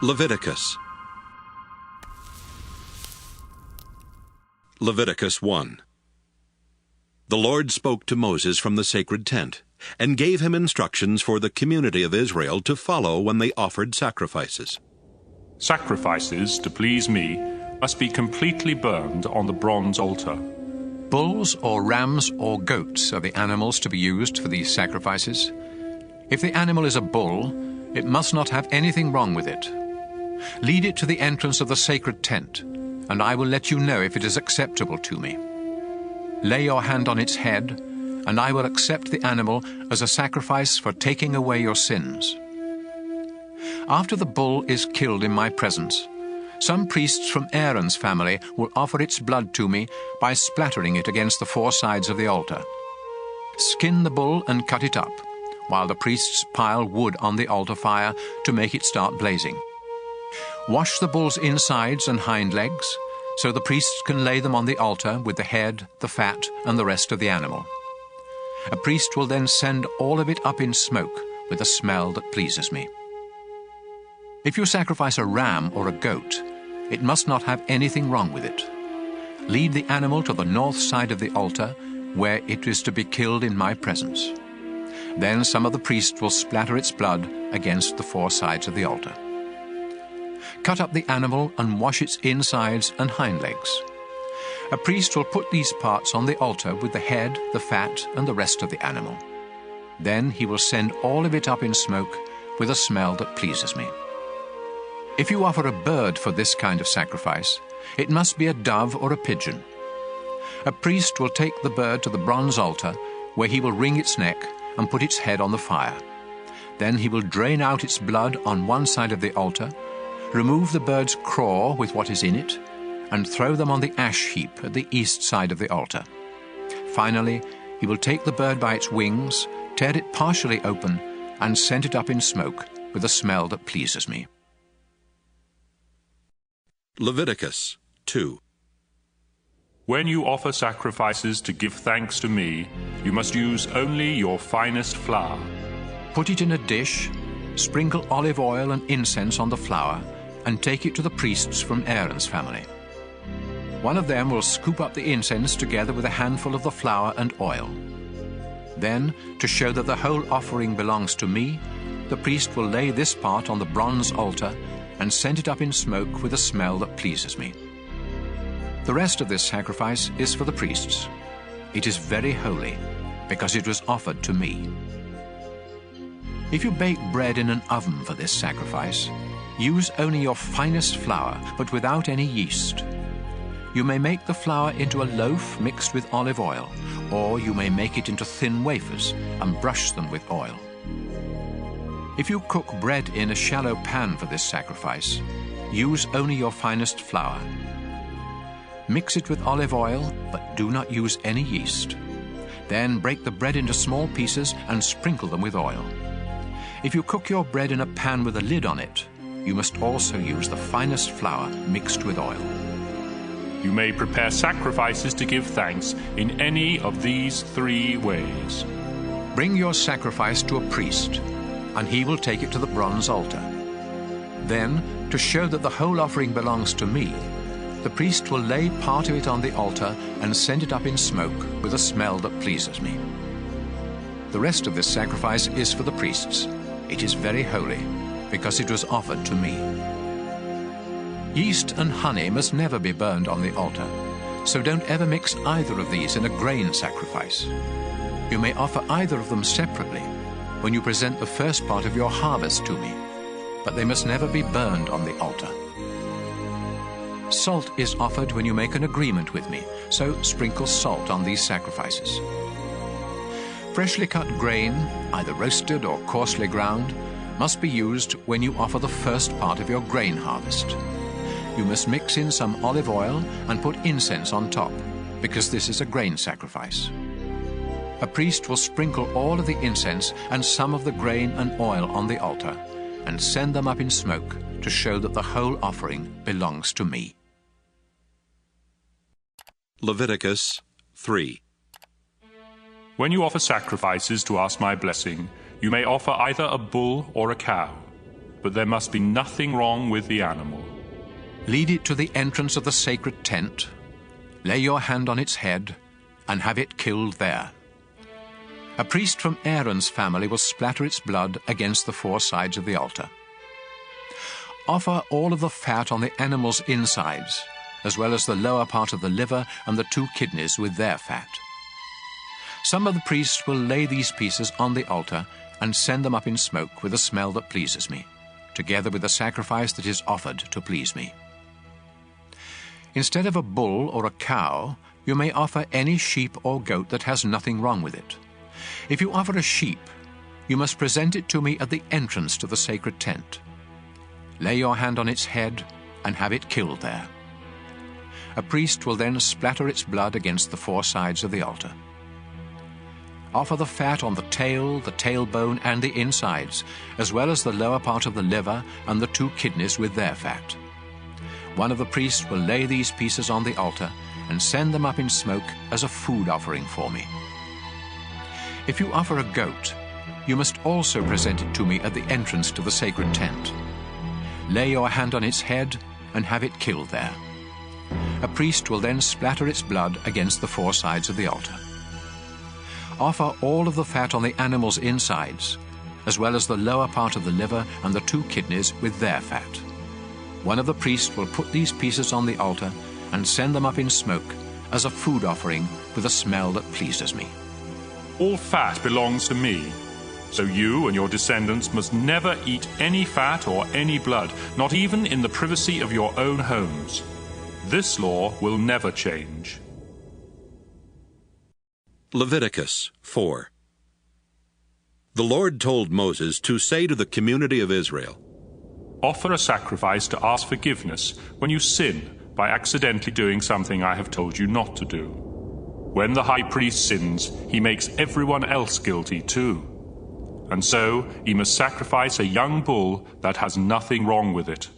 Leviticus. Leviticus 1. The Lord spoke to Moses from the sacred tent, and gave him instructions for the community of Israel to follow when they offered sacrifices. Sacrifices to please me must be completely burned on the bronze altar. Bulls or rams or goats are the animals to be used for these sacrifices. If the animal is a bull, it must not have anything wrong with it. Lead it to the entrance of the sacred tent, and I will let you know if it is acceptable to me. Lay your hand on its head, and I will accept the animal as a sacrifice for taking away your sins. After the bull is killed in my presence, some priests from Aaron's family will offer its blood to me by splattering it against the four sides of the altar. Skin the bull and cut it up, while the priests pile wood on the altar fire to make it start blazing. Wash the bull's insides and hind legs, so the priests can lay them on the altar with the head, the fat, and the rest of the animal. A priest will then send all of it up in smoke with a smell that pleases me. If you sacrifice a ram or a goat, it must not have anything wrong with it. Lead the animal to the north side of the altar, where it is to be killed in my presence. Then some of the priests will splatter its blood against the four sides of the altar. Cut up the animal and wash its insides and hind legs. A priest will put these parts on the altar with the head, the fat, and the rest of the animal. Then he will send all of it up in smoke with a smell that pleases me. If you offer a bird for this kind of sacrifice, it must be a dove or a pigeon. A priest will take the bird to the bronze altar, where he will wring its neck and put its head on the fire. Then he will drain out its blood on one side of the altar, remove the bird's craw with what is in it, and throw them on the ash heap at the east side of the altar. Finally, he will take the bird by its wings, tear it partially open, and send it up in smoke with a smell that pleases me. Leviticus 2. When you offer sacrifices to give thanks to me, you must use only your finest flour. Put it in a dish, sprinkle olive oil and incense on the flour, and take it to the priests from Aaron's family. One of them will scoop up the incense together with a handful of the flour and oil. Then, to show that the whole offering belongs to me, the priest will lay this part on the bronze altar and send it up in smoke with a smell that pleases me. The rest of this sacrifice is for the priests. It is very holy, because it was offered to me. If you bake bread in an oven for this sacrifice, use only your finest flour, but without any yeast. You may make the flour into a loaf mixed with olive oil, or you may make it into thin wafers and brush them with oil. If you cook bread in a shallow pan for this sacrifice, use only your finest flour. Mix it with olive oil, but do not use any yeast. Then break the bread into small pieces and sprinkle them with oil. If you cook your bread in a pan with a lid on it, you must also use the finest flour mixed with oil. You may prepare sacrifices to give thanks in any of these three ways. Bring your sacrifice to a priest, and he will take it to the bronze altar. Then, to show that the whole offering belongs to me, the priest will lay part of it on the altar and send it up in smoke with a smell that pleases me. The rest of this sacrifice is for the priests. It is very holy, because it was offered to me. Yeast and honey must never be burned on the altar, so don't ever mix either of these in a grain sacrifice. You may offer either of them separately when you present the first part of your harvest to me, but they must never be burned on the altar. Salt is offered when you make an agreement with me, so sprinkle salt on these sacrifices. Freshly cut grain, either roasted or coarsely ground, must be used when you offer the first part of your grain harvest. You must mix in some olive oil and put incense on top, because this is a grain sacrifice. A priest will sprinkle all of the incense and some of the grain and oil on the altar, and send them up in smoke to show that the whole offering belongs to me. Leviticus 3. When you offer sacrifices to ask my blessing, you may offer either a bull or a cow. but there must be nothing wrong with the animal. Lead it to the entrance of the sacred tent, lay your hand on its head, and have it killed there. A priest from Aaron's family will splatter its blood against the four sides of the altar. Offer all of the fat on the animal's insides, as well as the lower part of the liver and the 2 kidneys with their fat. Some of the priests will lay these pieces on the altar and send them up in smoke with a smell that pleases me, together with the sacrifice that is offered to please me. Instead of a bull or a cow, you may offer any sheep or goat that has nothing wrong with it. If you offer a sheep, you must present it to me at the entrance to the sacred tent. Lay your hand on its head and have it killed there. A priest will then splatter its blood against the 4 sides of the altar. Offer the fat on the tail, the tailbone, and the insides, as well as the lower part of the liver and the 2 kidneys with their fat. One of the priests will lay these pieces on the altar and send them up in smoke as a food offering for me. If you offer a goat, you must also present it to me at the entrance to the sacred tent. Lay your hand on its head and have it killed there. A priest will then splatter its blood against the 4 sides of the altar. Offer all of the fat on the animal's insides, as well as the lower part of the liver and the 2 kidneys with their fat. One of the priests will put these pieces on the altar and send them up in smoke as a food offering with a smell that pleases me. All fat belongs to me, so you and your descendants must never eat any fat or any blood, not even in the privacy of your own homes. This law will never change. Leviticus 4. The Lord told Moses to say to the community of Israel, Offer a sacrifice to ask forgiveness when you sin by accidentally doing something I have told you not to do. When the high priest sins, he makes everyone else guilty too. And so he must sacrifice a young bull that has nothing wrong with it.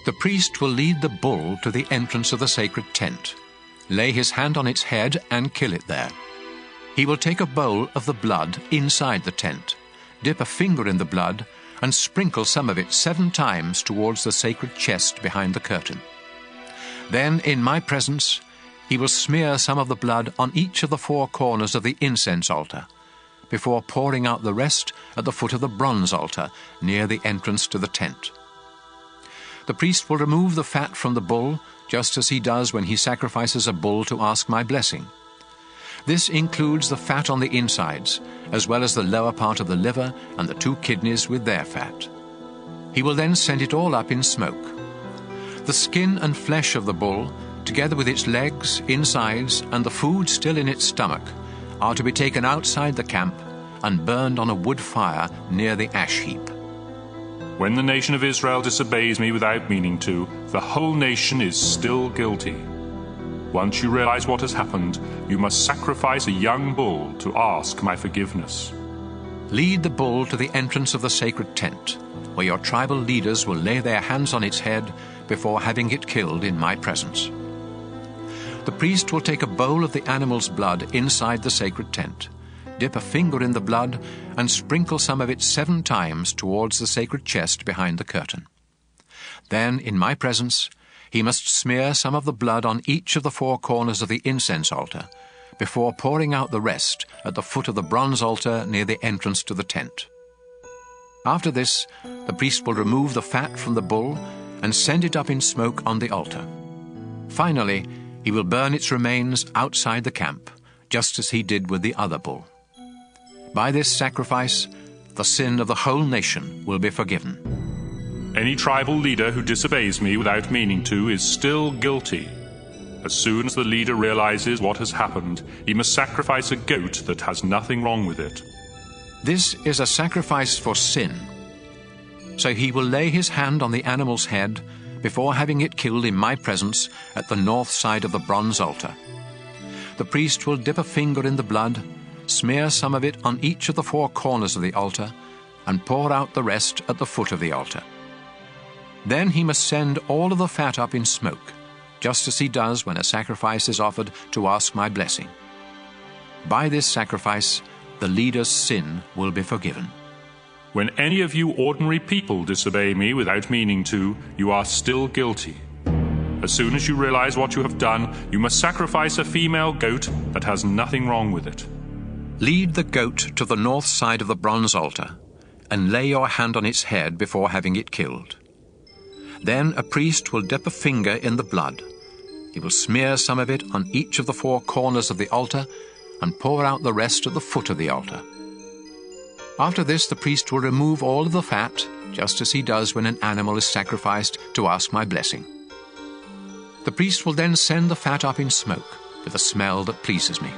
The priest will lead the bull to the entrance of the sacred tent, lay his hand on its head and kill it there. He will take a bowl of the blood inside the tent, dip a finger in the blood, and sprinkle some of it 7 times towards the sacred chest behind the curtain. Then, in my presence, he will smear some of the blood on each of the 4 corners of the incense altar, before pouring out the rest at the foot of the bronze altar near the entrance to the tent. The priest will remove the fat from the bull, just as he does when he sacrifices a bull to ask my blessing. This includes the fat on the insides, as well as the lower part of the liver and the 2 kidneys with their fat. He will then send it all up in smoke. The skin and flesh of the bull, together with its legs, insides, and the food still in its stomach, are to be taken outside the camp and burned on a wood fire near the ash heap. When the nation of Israel disobeys me without meaning to, the whole nation is still guilty. Once you realize what has happened, you must sacrifice a young bull to ask my forgiveness. Lead the bull to the entrance of the sacred tent, where your tribal leaders will lay their hands on its head before having it killed in my presence. The priest will take a bowl of the animal's blood inside the sacred tent, dip a finger in the blood, and sprinkle some of it 7 times towards the sacred chest behind the curtain. Then, in my presence, he must smear some of the blood on each of the 4 corners of the incense altar, before pouring out the rest at the foot of the bronze altar near the entrance to the tent. After this, the priest will remove the fat from the bull and send it up in smoke on the altar. Finally, he will burn its remains outside the camp, just as he did with the other bull. By this sacrifice, the sin of the whole nation will be forgiven. Any tribal leader who disobeys me without meaning to is still guilty. As soon as the leader realizes what has happened, he must sacrifice a goat that has nothing wrong with it. This is a sacrifice for sin. So he will lay his hand on the animal's head before having it killed in my presence at the north side of the bronze altar. The priest will dip a finger in the blood, smear some of it on each of the 4 corners of the altar, and pour out the rest at the foot of the altar. Then he must send all of the fat up in smoke, just as he does when a sacrifice is offered to ask my blessing. By this sacrifice, the leader's sin will be forgiven. When any of you ordinary people disobey me without meaning to, you are still guilty. As soon as you realize what you have done, you must sacrifice a female goat that has nothing wrong with it. Lead the goat to the north side of the bronze altar, and lay your hand on its head before having it killed. Then a priest will dip a finger in the blood. He will smear some of it on each of the four corners of the altar, and pour out the rest at the foot of the altar. After this, the priest will remove all of the fat, just as he does when an animal is sacrificed to ask my blessing. The priest will then send the fat up in smoke, with a smell that pleases me.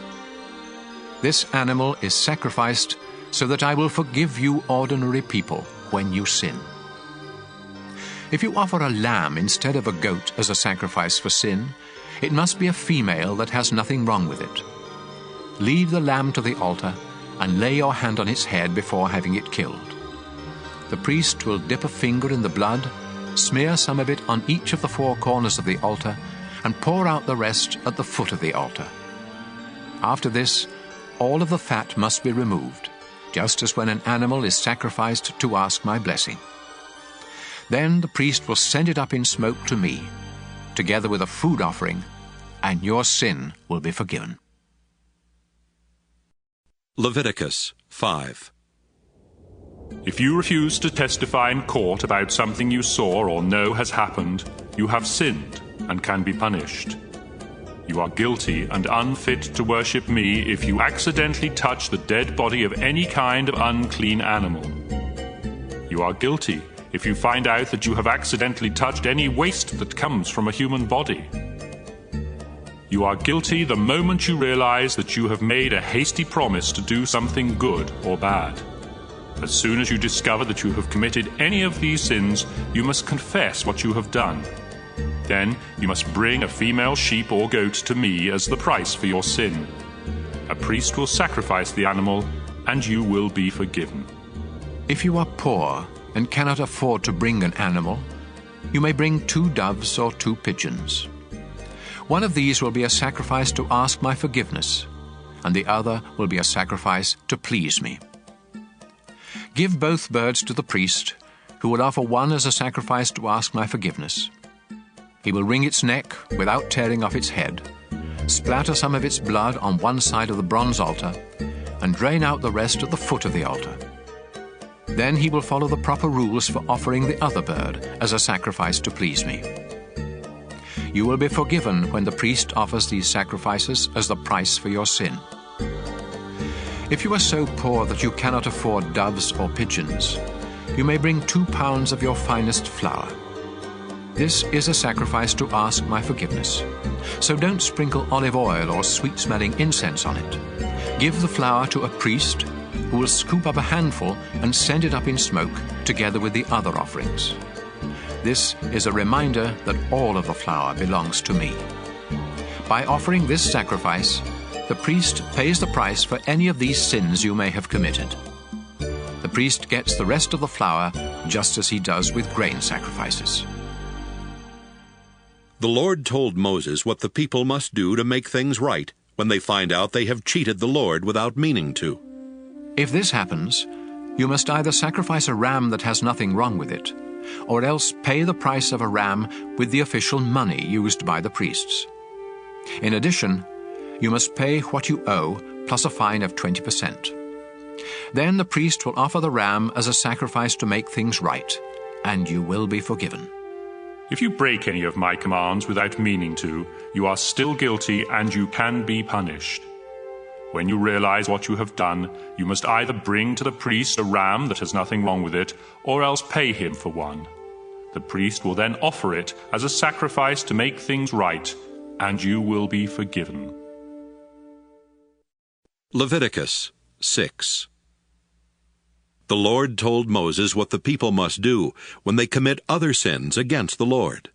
This animal is sacrificed so that I will forgive you ordinary people when you sin. If you offer a lamb instead of a goat as a sacrifice for sin, it must be a female that has nothing wrong with it. Lead the lamb to the altar and lay your hand on its head before having it killed. The priest will dip a finger in the blood, smear some of it on each of the four corners of the altar, and pour out the rest at the foot of the altar. After this, all of the fat must be removed, just as when an animal is sacrificed to ask my blessing. Then the priest will send it up in smoke to me, together with a food offering, and your sin will be forgiven. Leviticus 5. If you refuse to testify in court about something you saw or know has happened, you have sinned and can be punished. You are guilty and unfit to worship me if you accidentally touch the dead body of any kind of unclean animal. You are guilty if you find out that you have accidentally touched any waste that comes from a human body. You are guilty the moment you realize that you have made a hasty promise to do something good or bad. As soon as you discover that you have committed any of these sins, you must confess what you have done. Then you must bring a female sheep or goat to me as the price for your sin. A priest will sacrifice the animal, and you will be forgiven. If you are poor and cannot afford to bring an animal, you may bring 2 doves or 2 pigeons. One of these will be a sacrifice to ask my forgiveness, and the other will be a sacrifice to please me. Give both birds to the priest, who will offer one as a sacrifice to ask my forgiveness. He will wring its neck without tearing off its head, splatter some of its blood on one side of the bronze altar, and drain out the rest at the foot of the altar. Then he will follow the proper rules for offering the other bird as a sacrifice to please me. You will be forgiven when the priest offers these sacrifices as the price for your sin. If you are so poor that you cannot afford doves or pigeons, you may bring 2 pounds of your finest flour. This is a sacrifice to ask my forgiveness. So don't sprinkle olive oil or sweet-smelling incense on it. Give the flour to a priest who will scoop up a handful and send it up in smoke together with the other offerings. This is a reminder that all of the flour belongs to me. By offering this sacrifice, the priest pays the price for any of these sins you may have committed. The priest gets the rest of the flour just as he does with grain sacrifices. The Lord told Moses what the people must do to make things right when they find out they have cheated the Lord without meaning to. If this happens, you must either sacrifice a ram that has nothing wrong with it, or else pay the price of a ram with the official money used by the priests. In addition, you must pay what you owe, plus a fine of 20%. Then the priest will offer the ram as a sacrifice to make things right, and you will be forgiven. If you break any of my commands without meaning to, you are still guilty and you can be punished. When you realize what you have done, you must either bring to the priest a ram that has nothing wrong with it, or else pay him for one. The priest will then offer it as a sacrifice to make things right, and you will be forgiven. Leviticus 6. The Lord told Moses what the people must do when they commit other sins against the Lord.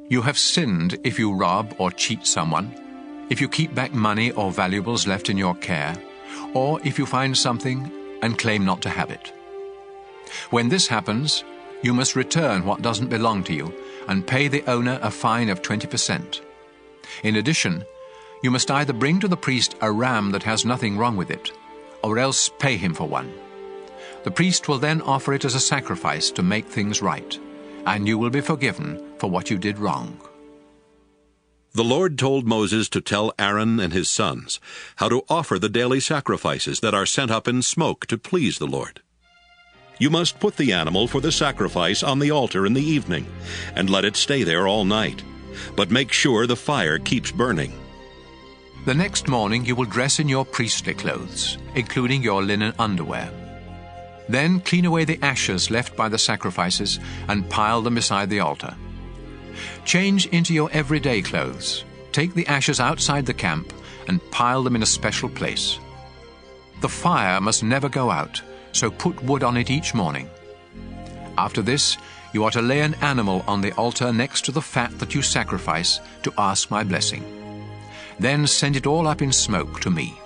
You have sinned if you rob or cheat someone, if you keep back money or valuables left in your care, or if you find something and claim not to have it. When this happens, you must return what doesn't belong to you and pay the owner a fine of 20%. In addition, you must either bring to the priest a ram that has nothing wrong with it, or else pay him for one. The priest will then offer it as a sacrifice to make things right, and you will be forgiven for what you did wrong. The Lord told Moses to tell Aaron and his sons how to offer the daily sacrifices that are sent up in smoke to please the Lord. You must put the animal for the sacrifice on the altar in the evening, and let it stay there all night. But make sure the fire keeps burning. The next morning you will dress in your priestly clothes, including your linen underwear. Then clean away the ashes left by the sacrifices and pile them beside the altar. Change into your everyday clothes. Take the ashes outside the camp and pile them in a special place. The fire must never go out, so put wood on it each morning. After this, you are to lay an animal on the altar next to the fat that you sacrifice to ask my blessing. Then send it all up in smoke to me.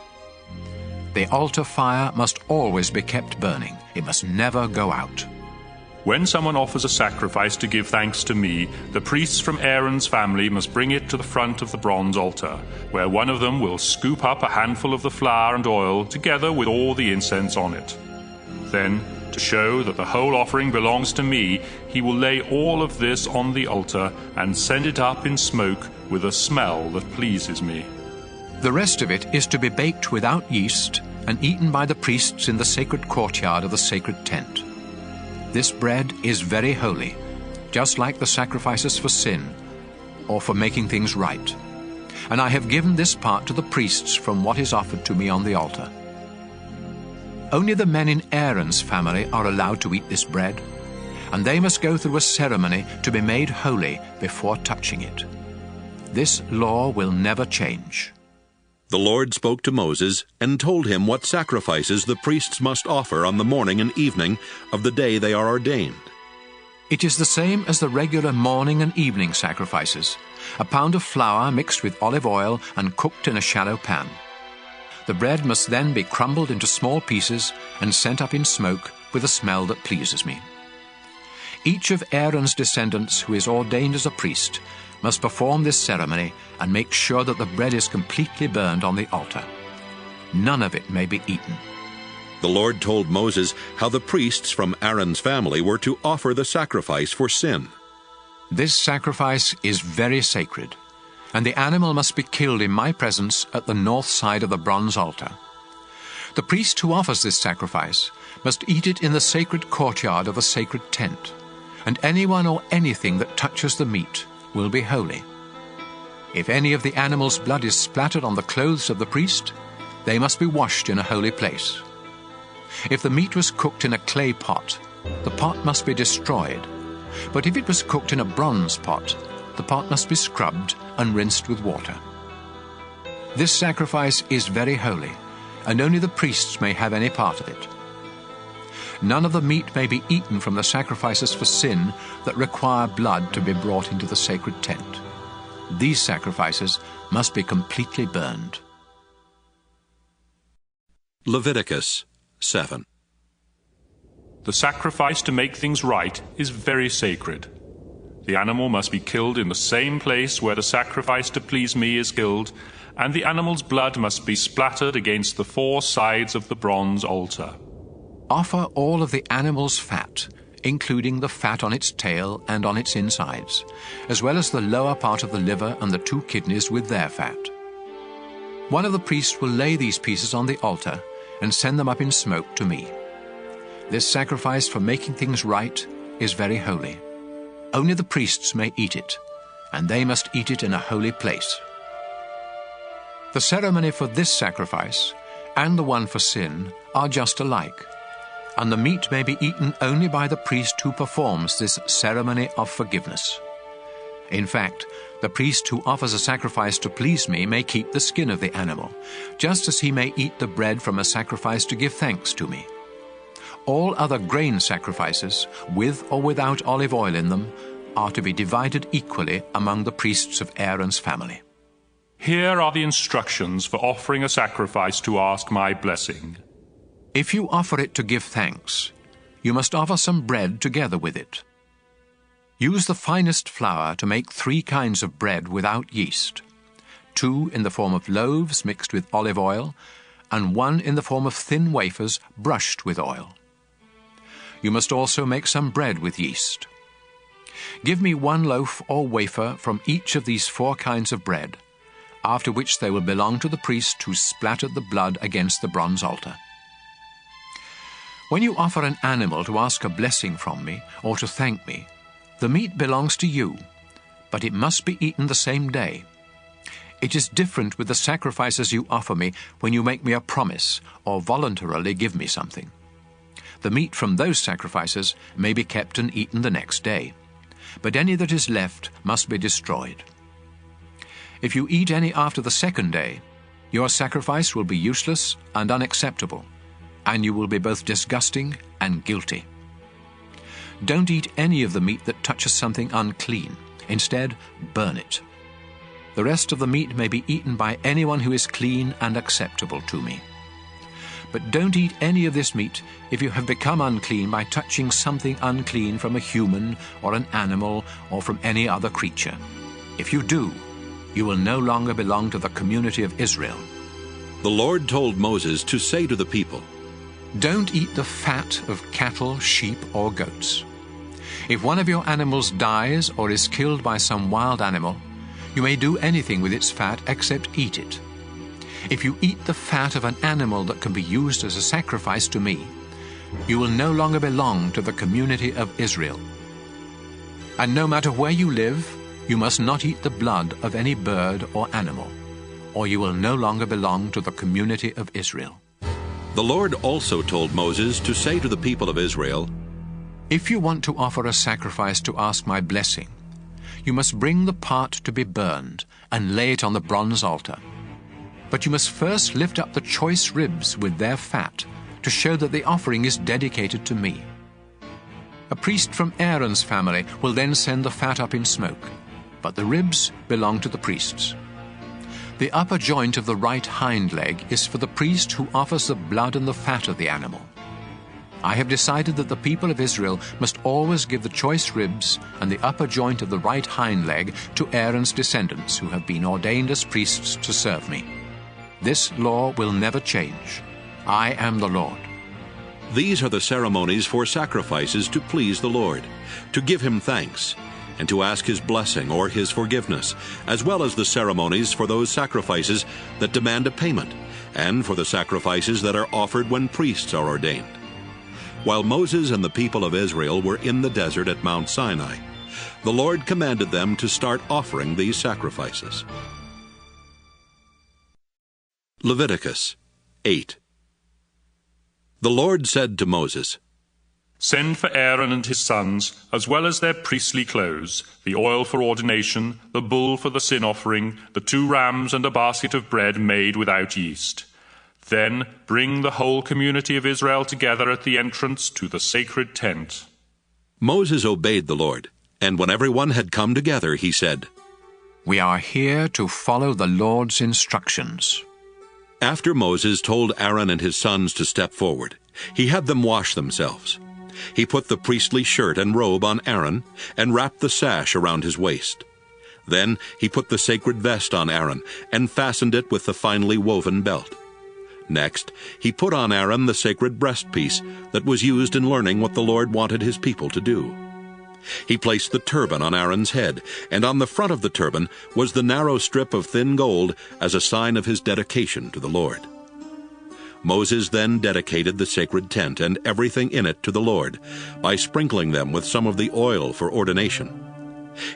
The altar fire must always be kept burning. It must never go out. When someone offers a sacrifice to give thanks to me, the priests from Aaron's family must bring it to the front of the bronze altar, where one of them will scoop up a handful of the flour and oil together with all the incense on it. Then, to show that the whole offering belongs to me, he will lay all of this on the altar and send it up in smoke with a smell that pleases me. The rest of it is to be baked without yeast and eaten by the priests in the sacred courtyard of the sacred tent. This bread is very holy, just like the sacrifices for sin or for making things right. And I have given this part to the priests from what is offered to me on the altar. Only the men in Aaron's family are allowed to eat this bread, and they must go through a ceremony to be made holy before touching it. This law will never change. The Lord spoke to Moses and told him what sacrifices the priests must offer on the morning and evening of the day they are ordained. It is the same as the regular morning and evening sacrifices, a pound of flour mixed with olive oil and cooked in a shallow pan. The bread must then be crumbled into small pieces and sent up in smoke with a smell that pleases me. Each of Aaron's descendants who is ordained as a priest must perform this ceremony and make sure that the bread is completely burned on the altar. None of it may be eaten. The Lord told Moses how the priests from Aaron's family were to offer the sacrifice for sin. This sacrifice is very sacred, and the animal must be killed in my presence at the north side of the bronze altar. The priest who offers this sacrifice must eat it in the sacred courtyard of the sacred tent, and anyone or anything that touches the meat will be holy. If any of the animal's blood is splattered on the clothes of the priest, they must be washed in a holy place. If the meat was cooked in a clay pot, the pot must be destroyed, but if it was cooked in a bronze pot, the pot must be scrubbed and rinsed with water. This sacrifice is very holy, and only the priests may have any part of it. None of the meat may be eaten from the sacrifices for sin that require blood to be brought into the sacred tent. These sacrifices must be completely burned. Leviticus 7. The sacrifice to make things right is very sacred. The animal must be killed in the same place where the sacrifice to please me is killed, and the animal's blood must be splattered against the four sides of the bronze altar. Offer all of the animal's fat, including the fat on its tail and on its insides, as well as the lower part of the liver and the 2 kidneys with their fat. One of the priests will lay these pieces on the altar and send them up in smoke to me. This sacrifice for making things right is very holy. Only the priests may eat it, and they must eat it in a holy place. The ceremony for this sacrifice and the one for sin are just alike, and the meat may be eaten only by the priest who performs this ceremony of forgiveness. In fact, the priest who offers a sacrifice to please me may keep the skin of the animal, just as he may eat the bread from a sacrifice to give thanks to me. All other grain sacrifices, with or without olive oil in them, are to be divided equally among the priests of Aaron's family. Here are the instructions for offering a sacrifice to ask my blessing. If you offer it to give thanks, you must offer some bread together with it. Use the finest flour to make 3 kinds of bread without yeast, 2 in the form of loaves mixed with olive oil, and 1 in the form of thin wafers brushed with oil. you must also make some bread with yeast. Give me 1 loaf or wafer from each of these 4 kinds of bread, after which they will belong to the priest who splattered the blood against the bronze altar. When you offer an animal to ask a blessing from me or to thank me, the meat belongs to you, but it must be eaten the same day. It is different with the sacrifices you offer me when you make me a promise or voluntarily give me something. The meat from those sacrifices may be kept and eaten the next day, but any that is left must be destroyed. If you eat any after the 2nd day, your sacrifice will be useless and unacceptable, and you will be both disgusting and guilty. Don't eat any of the meat that touches something unclean. Instead, burn it. The rest of the meat may be eaten by anyone who is clean and acceptable to me. But don't eat any of this meat if you have become unclean by touching something unclean from a human or an animal or from any other creature. If you do, you will no longer belong to the community of Israel. The Lord told Moses to say to the people, Don't eat the fat of cattle, sheep, or goats. If one of your animals dies or is killed by some wild animal, you may do anything with its fat except eat it. If you eat the fat of an animal that can be used as a sacrifice to me, you will no longer belong to the community of Israel. And no matter where you live, you must not eat the blood of any bird or animal, or you will no longer belong to the community of Israel. The Lord also told Moses to say to the people of Israel, If you want to offer a sacrifice to ask my blessing, you must bring the part to be burned and lay it on the bronze altar. But you must first lift up the choice ribs with their fat to show that the offering is dedicated to me. A priest from Aaron's family will then send the fat up in smoke, but the ribs belong to the priests. The upper joint of the right hind leg is for the priest who offers the blood and the fat of the animal. I have decided that the people of Israel must always give the choice ribs and the upper joint of the right hind leg to Aaron's descendants who have been ordained as priests to serve me. This law will never change. I am the Lord. These are the ceremonies for sacrifices to please the Lord, to give him thanks, and to ask his blessing or his forgiveness, as well as the ceremonies for those sacrifices that demand a payment, and for the sacrifices that are offered when priests are ordained. While Moses and the people of Israel were in the desert at Mount Sinai, the Lord commanded them to start offering these sacrifices. Leviticus 8. The Lord said to Moses, Send for Aaron and his sons, as well as their priestly clothes, the oil for ordination, the bull for the sin offering, the 2 rams and a basket of bread made without yeast. Then bring the whole community of Israel together at the entrance to the sacred tent. Moses obeyed the Lord, and when everyone had come together, he said, We are here to follow the Lord's instructions. After Moses told Aaron and his sons to step forward, he had them wash themselves. He put the priestly shirt and robe on Aaron and wrapped the sash around his waist. Then he put the sacred vest on Aaron and fastened it with the finely woven belt. Next, he put on Aaron the sacred breastpiece that was used in learning what the Lord wanted his people to do. He placed the turban on Aaron's head, and on the front of the turban was the narrow strip of thin gold as a sign of his dedication to the Lord. Moses then dedicated the sacred tent and everything in it to the Lord by sprinkling them with some of the oil for ordination.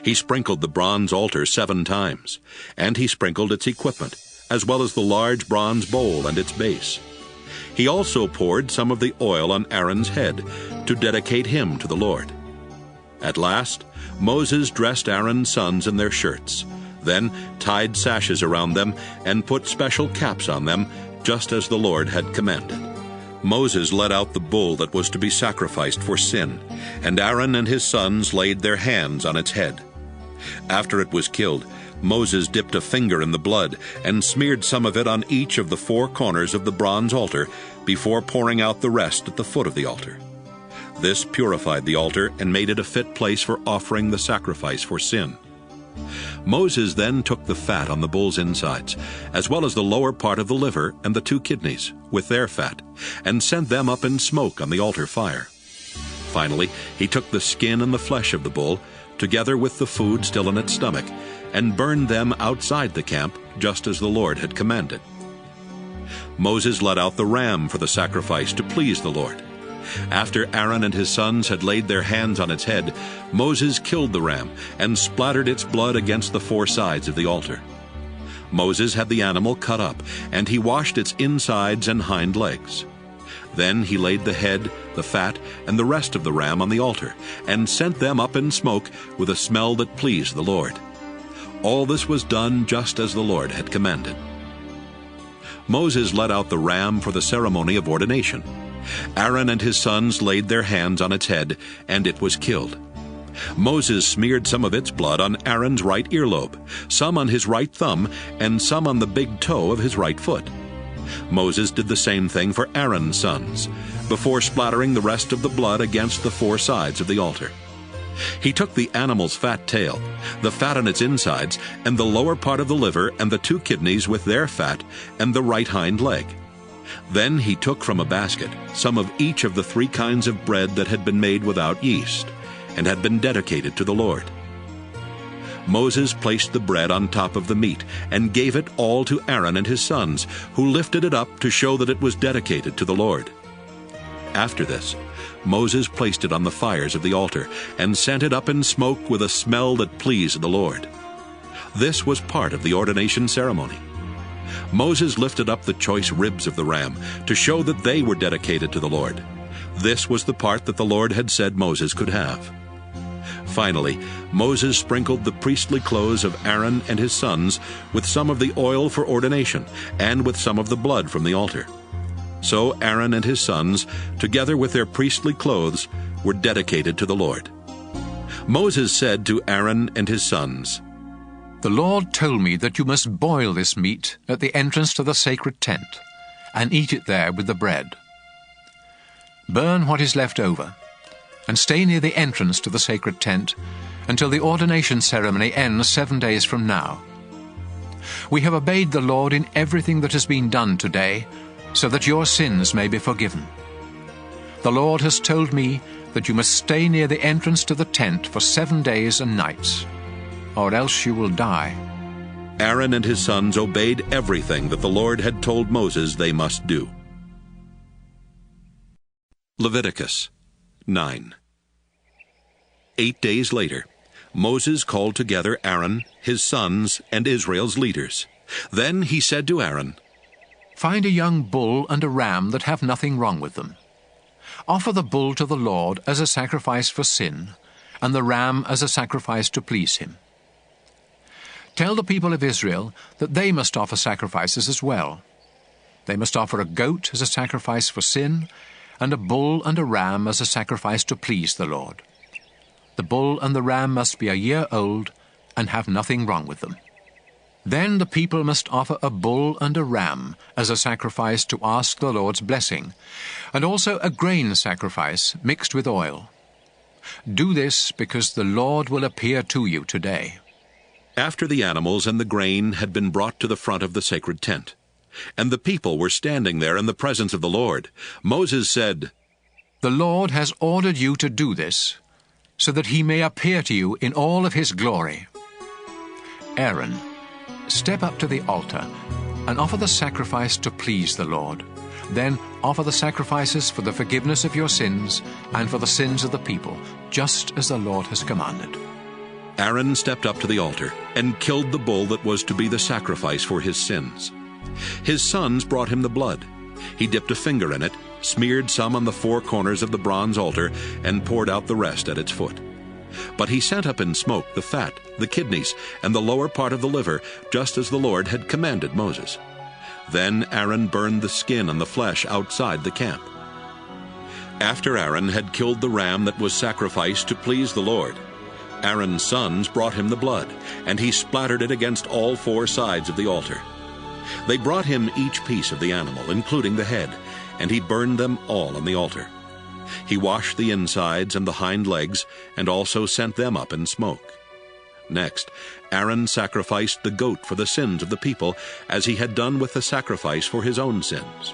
He sprinkled the bronze altar 7 times, and he sprinkled its equipment, as well as the large bronze bowl and its base. He also poured some of the oil on Aaron's head to dedicate him to the Lord. At last, Moses dressed Aaron's sons in their shirts, then tied sashes around them and put special caps on them, just as the Lord had commanded. Moses led out the bull that was to be sacrificed for sin, and Aaron and his sons laid their hands on its head. After it was killed, Moses dipped a finger in the blood and smeared some of it on each of the 4 corners of the bronze altar before pouring out the rest at the foot of the altar. This purified the altar and made it a fit place for offering the sacrifice for sin. Moses then took the fat on the bull's insides, as well as the lower part of the liver and the 2 kidneys, with their fat, and sent them up in smoke on the altar fire. Finally, he took the skin and the flesh of the bull, together with the food still in its stomach, and burned them outside the camp, just as the Lord had commanded. Moses led out the ram for the sacrifice to please the Lord. After Aaron and his sons had laid their hands on its head, Moses killed the ram and splattered its blood against the four sides of the altar. Moses had the animal cut up, and he washed its insides and hind legs. Then he laid the head, the fat, and the rest of the ram on the altar, and sent them up in smoke with a smell that pleased the Lord. All this was done just as the Lord had commanded. Moses led out the ram for the ceremony of ordination. Aaron and his sons laid their hands on its head, and it was killed. Moses smeared some of its blood on Aaron's right earlobe, some on his right thumb, and some on the big toe of his right foot. Moses did the same thing for Aaron's sons, before splattering the rest of the blood against the four sides of the altar. He took the animal's fat tail, the fat on its insides, and the lower part of the liver and the two kidneys with their fat, and the right hind leg. Then he took from a basket some of each of the 3 kinds of bread that had been made without yeast, and had been dedicated to the Lord. Moses placed the bread on top of the meat, and gave it all to Aaron and his sons, who lifted it up to show that it was dedicated to the Lord. After this, Moses placed it on the fires of the altar, and sent it up in smoke with a smell that pleased the Lord. This was part of the ordination ceremony. Moses lifted up the choice ribs of the ram, to show that they were dedicated to the Lord. This was the part that the Lord had said Moses could have. Finally, Moses sprinkled the priestly clothes of Aaron and his sons with some of the oil for ordination, and with some of the blood from the altar. So Aaron and his sons, together with their priestly clothes, were dedicated to the Lord. Moses said to Aaron and his sons, "The Lord told me that you must boil this meat at the entrance to the sacred tent, and eat it there with the bread. Burn what is left over, and stay near the entrance to the sacred tent until the ordination ceremony ends 7 days from now. We have obeyed the Lord in everything that has been done today, so that your sins may be forgiven. The Lord has told me that you must stay near the entrance to the tent for 7 days and nights, or else you will die." Aaron and his sons obeyed everything that the Lord had told Moses they must do. Leviticus 9. 8 days later, Moses called together Aaron, his sons, and Israel's leaders. Then he said to Aaron, "Find a young bull and a ram that have nothing wrong with them. Offer the bull to the Lord as a sacrifice for sin, and the ram as a sacrifice to please him. Tell the people of Israel that they must offer sacrifices as well. They must offer a goat as a sacrifice for sin, and a bull and a ram as a sacrifice to please the Lord. The bull and the ram must be a year old and have nothing wrong with them. Then the people must offer a bull and a ram as a sacrifice to ask the Lord's blessing, and also a grain sacrifice mixed with oil. Do this because the Lord will appear to you today." After the animals and the grain had been brought to the front of the sacred tent, and the people were standing there in the presence of the Lord, Moses said, "The Lord has ordered you to do this, so that he may appear to you in all of his glory. Aaron, step up to the altar and offer the sacrifice to please the Lord. Then offer the sacrifices for the forgiveness of your sins and for the sins of the people, just as the Lord has commanded." Aaron stepped up to the altar and killed the bull that was to be the sacrifice for his sins. His sons brought him the blood. He dipped a finger in it, smeared some on the 4 corners of the bronze altar, and poured out the rest at its foot. But he sent up in smoke the fat, the kidneys, and the lower part of the liver, just as the Lord had commanded Moses. Then Aaron burned the skin and the flesh outside the camp. After Aaron had killed the ram that was sacrificed to please the Lord, Aaron's sons brought him the blood, and he splattered it against all 4 sides of the altar. They brought him each piece of the animal, including the head, and he burned them all on the altar. He washed the insides and the hind legs, and also sent them up in smoke. Next, Aaron sacrificed the goat for the sins of the people, as he had done with the sacrifice for his own sins.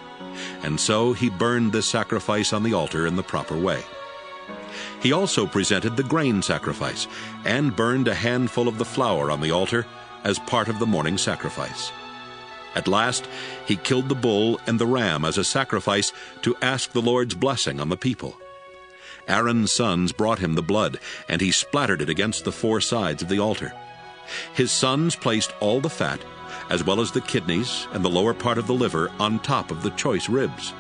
And so he burned this sacrifice on the altar in the proper way. he also presented the grain sacrifice and burned a handful of the flour on the altar as part of the morning sacrifice. At last, he killed the bull and the ram as a sacrifice to ask the Lord's blessing on the people. Aaron's sons brought him the blood, and he splattered it against the four sides of the altar. His sons placed all the fat, as well as the kidneys and the lower part of the liver, on top of the choice ribs.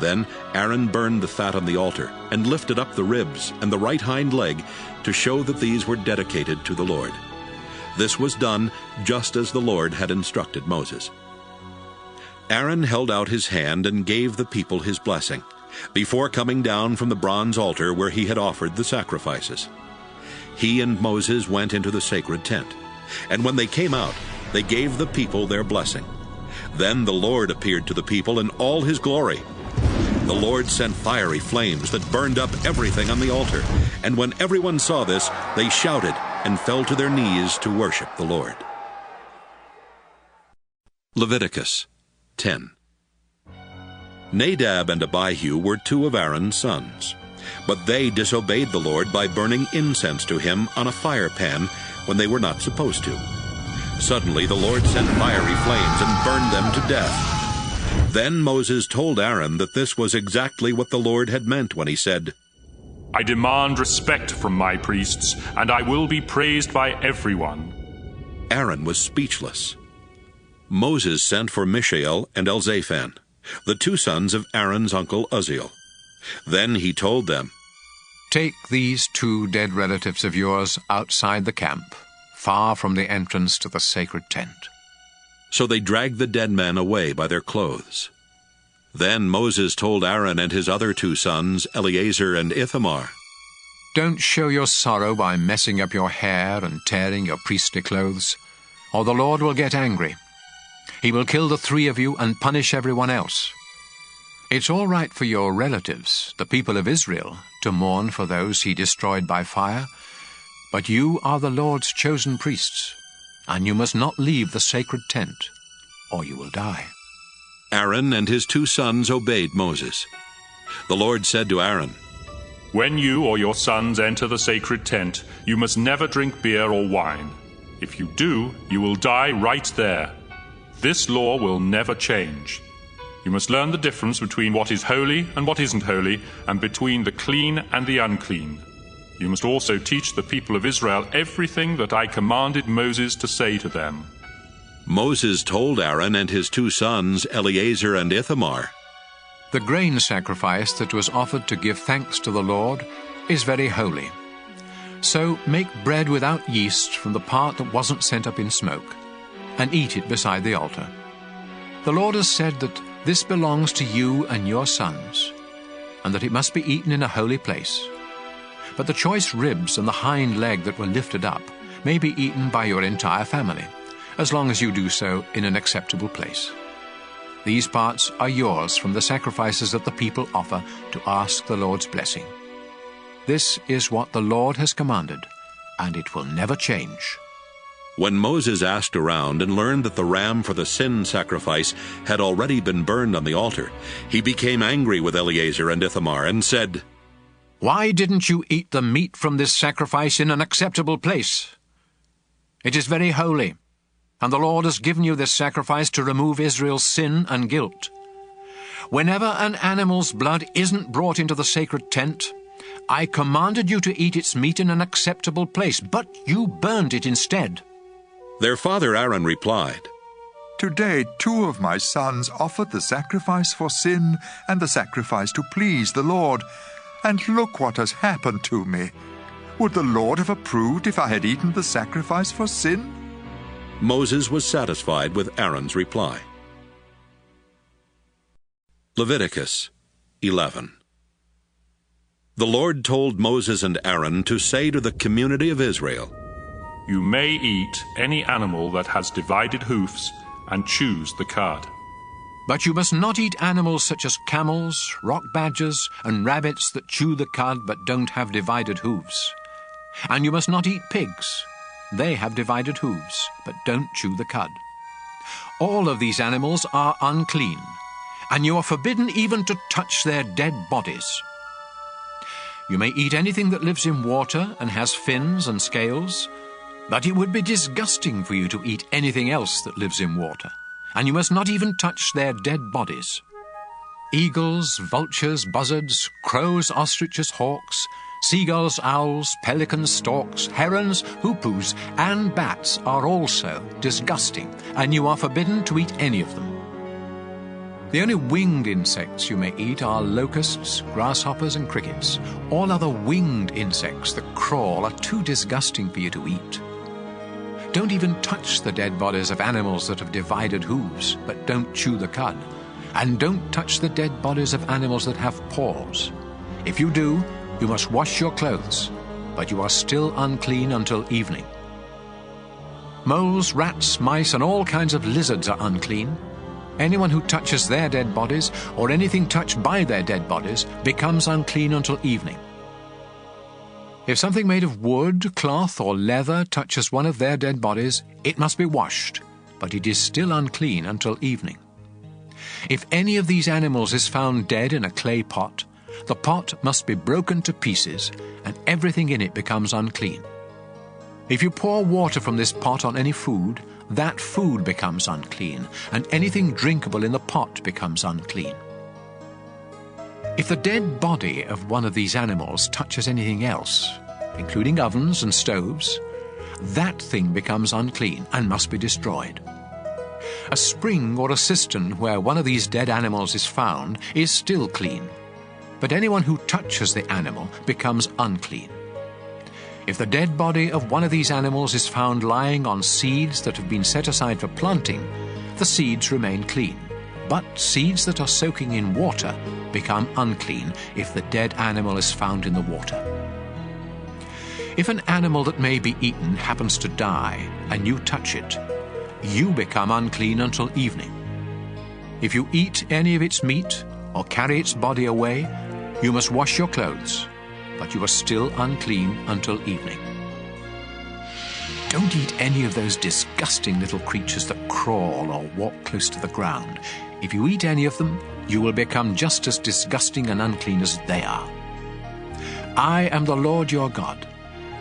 Then Aaron burned the fat on the altar and lifted up the ribs and the right hind leg to show that these were dedicated to the Lord. This was done just as the Lord had instructed Moses. Aaron held out his hand and gave the people his blessing, before coming down from the bronze altar where he had offered the sacrifices. He and Moses went into the sacred tent, and when they came out, they gave the people their blessing. Then the Lord appeared to the people in all his glory. The Lord sent fiery flames that burned up everything on the altar, and when everyone saw this, they shouted and fell to their knees to worship the Lord. Leviticus 10. Nadab and Abihu were two of Aaron's sons, but they disobeyed the Lord by burning incense to him on a fire pan when they were not supposed to. Suddenly the Lord sent fiery flames and burned them to death. Then Moses told Aaron that this was exactly what the Lord had meant when he said, I demand respect from my priests, and I will be praised by everyone. Aaron was speechless. Moses sent for Mishael and Elzaphan, the two sons of Aaron's uncle Uzziel. Then he told them, Take these two dead relatives of yours outside the camp, far from the entrance to the sacred tent. So they dragged the dead men away by their clothes. Then Moses told Aaron and his other two sons, Eleazar and Ithamar, Don't show your sorrow by messing up your hair and tearing your priestly clothes, or the Lord will get angry. He will kill the three of you and punish everyone else. It's all right for your relatives, the people of Israel, to mourn for those he destroyed by fire, but you are the Lord's chosen priests, and you must not leave the sacred tent, or you will die. Aaron and his two sons obeyed Moses. The Lord said to Aaron, When you or your sons enter the sacred tent, you must never drink beer or wine. If you do, you will die right there. This law will never change. You must learn the difference between what is holy and what isn't holy, and between the clean and the unclean. You must also teach the people of Israel everything that I commanded Moses to say to them. Moses told Aaron and his two sons, Eleazar and Ithamar, The grain sacrifice that was offered to give thanks to the Lord is very holy. So make bread without yeast from the part that wasn't sent up in smoke, and eat it beside the altar. The Lord has said that this belongs to you and your sons, and that it must be eaten in a holy place. But the choice ribs and the hind leg that were lifted up may be eaten by your entire family, as long as you do so in an acceptable place. These parts are yours from the sacrifices that the people offer to ask the Lord's blessing. This is what the Lord has commanded, and it will never change. When Moses asked around and learned that the ram for the sin sacrifice had already been burned on the altar, he became angry with Eleazar and Ithamar and said, Why didn't you eat the meat from this sacrifice in an acceptable place? It is very holy, and the Lord has given you this sacrifice to remove Israel's sin and guilt. Whenever an animal's blood isn't brought into the sacred tent, I commanded you to eat its meat in an acceptable place, but you burned it instead. Their father Aaron replied, Today 2 of my sons offered the sacrifice for sin and the sacrifice to please the Lord, and look what has happened to me. Would the Lord have approved if I had eaten the sacrifice for sin? Moses was satisfied with Aaron's reply. Leviticus 11. The Lord told Moses and Aaron to say to the community of Israel, You may eat any animal that has divided hoofs, and choose the cud. But you must not eat animals such as camels, rock badgers, and rabbits that chew the cud but don't have divided hooves. And you must not eat pigs. They have divided hooves, but don't chew the cud. All of these animals are unclean, and you are forbidden even to touch their dead bodies. You may eat anything that lives in water and has fins and scales, but it would be disgusting for you to eat anything else that lives in water, and you must not even touch their dead bodies. Eagles, vultures, buzzards, crows, ostriches, hawks, seagulls, owls, pelicans, storks, herons, hoopoes, and bats are also disgusting, and you are forbidden to eat any of them. The only winged insects you may eat are locusts, grasshoppers, and crickets. All other winged insects that crawl are too disgusting for you to eat. Don't even touch the dead bodies of animals that have divided hooves, but don't chew the cud. And don't touch the dead bodies of animals that have paws. If you do, you must wash your clothes, but you are still unclean until evening. Moles, rats, mice, and all kinds of lizards are unclean. Anyone who touches their dead bodies, or anything touched by their dead bodies, becomes unclean until evening. If something made of wood, cloth, or leather touches one of their dead bodies, it must be washed, but it is still unclean until evening. If any of these animals is found dead in a clay pot, the pot must be broken to pieces, and everything in it becomes unclean. If you pour water from this pot on any food, that food becomes unclean, and anything drinkable in the pot becomes unclean. If the dead body of one of these animals touches anything else, including ovens and stoves, that thing becomes unclean and must be destroyed. A spring or a cistern where one of these dead animals is found is still clean, but anyone who touches the animal becomes unclean. If the dead body of one of these animals is found lying on seeds that have been set aside for planting, the seeds remain clean, but seeds that are soaking in water become unclean if the dead animal is found in the water. If an animal that may be eaten happens to die and you touch it, you become unclean until evening. If you eat any of its meat or carry its body away, you must wash your clothes, but you are still unclean until evening. Don't eat any of those disgusting little creatures that crawl or walk close to the ground. If you eat any of them, you will become just as disgusting and unclean as they are. I am the Lord your God,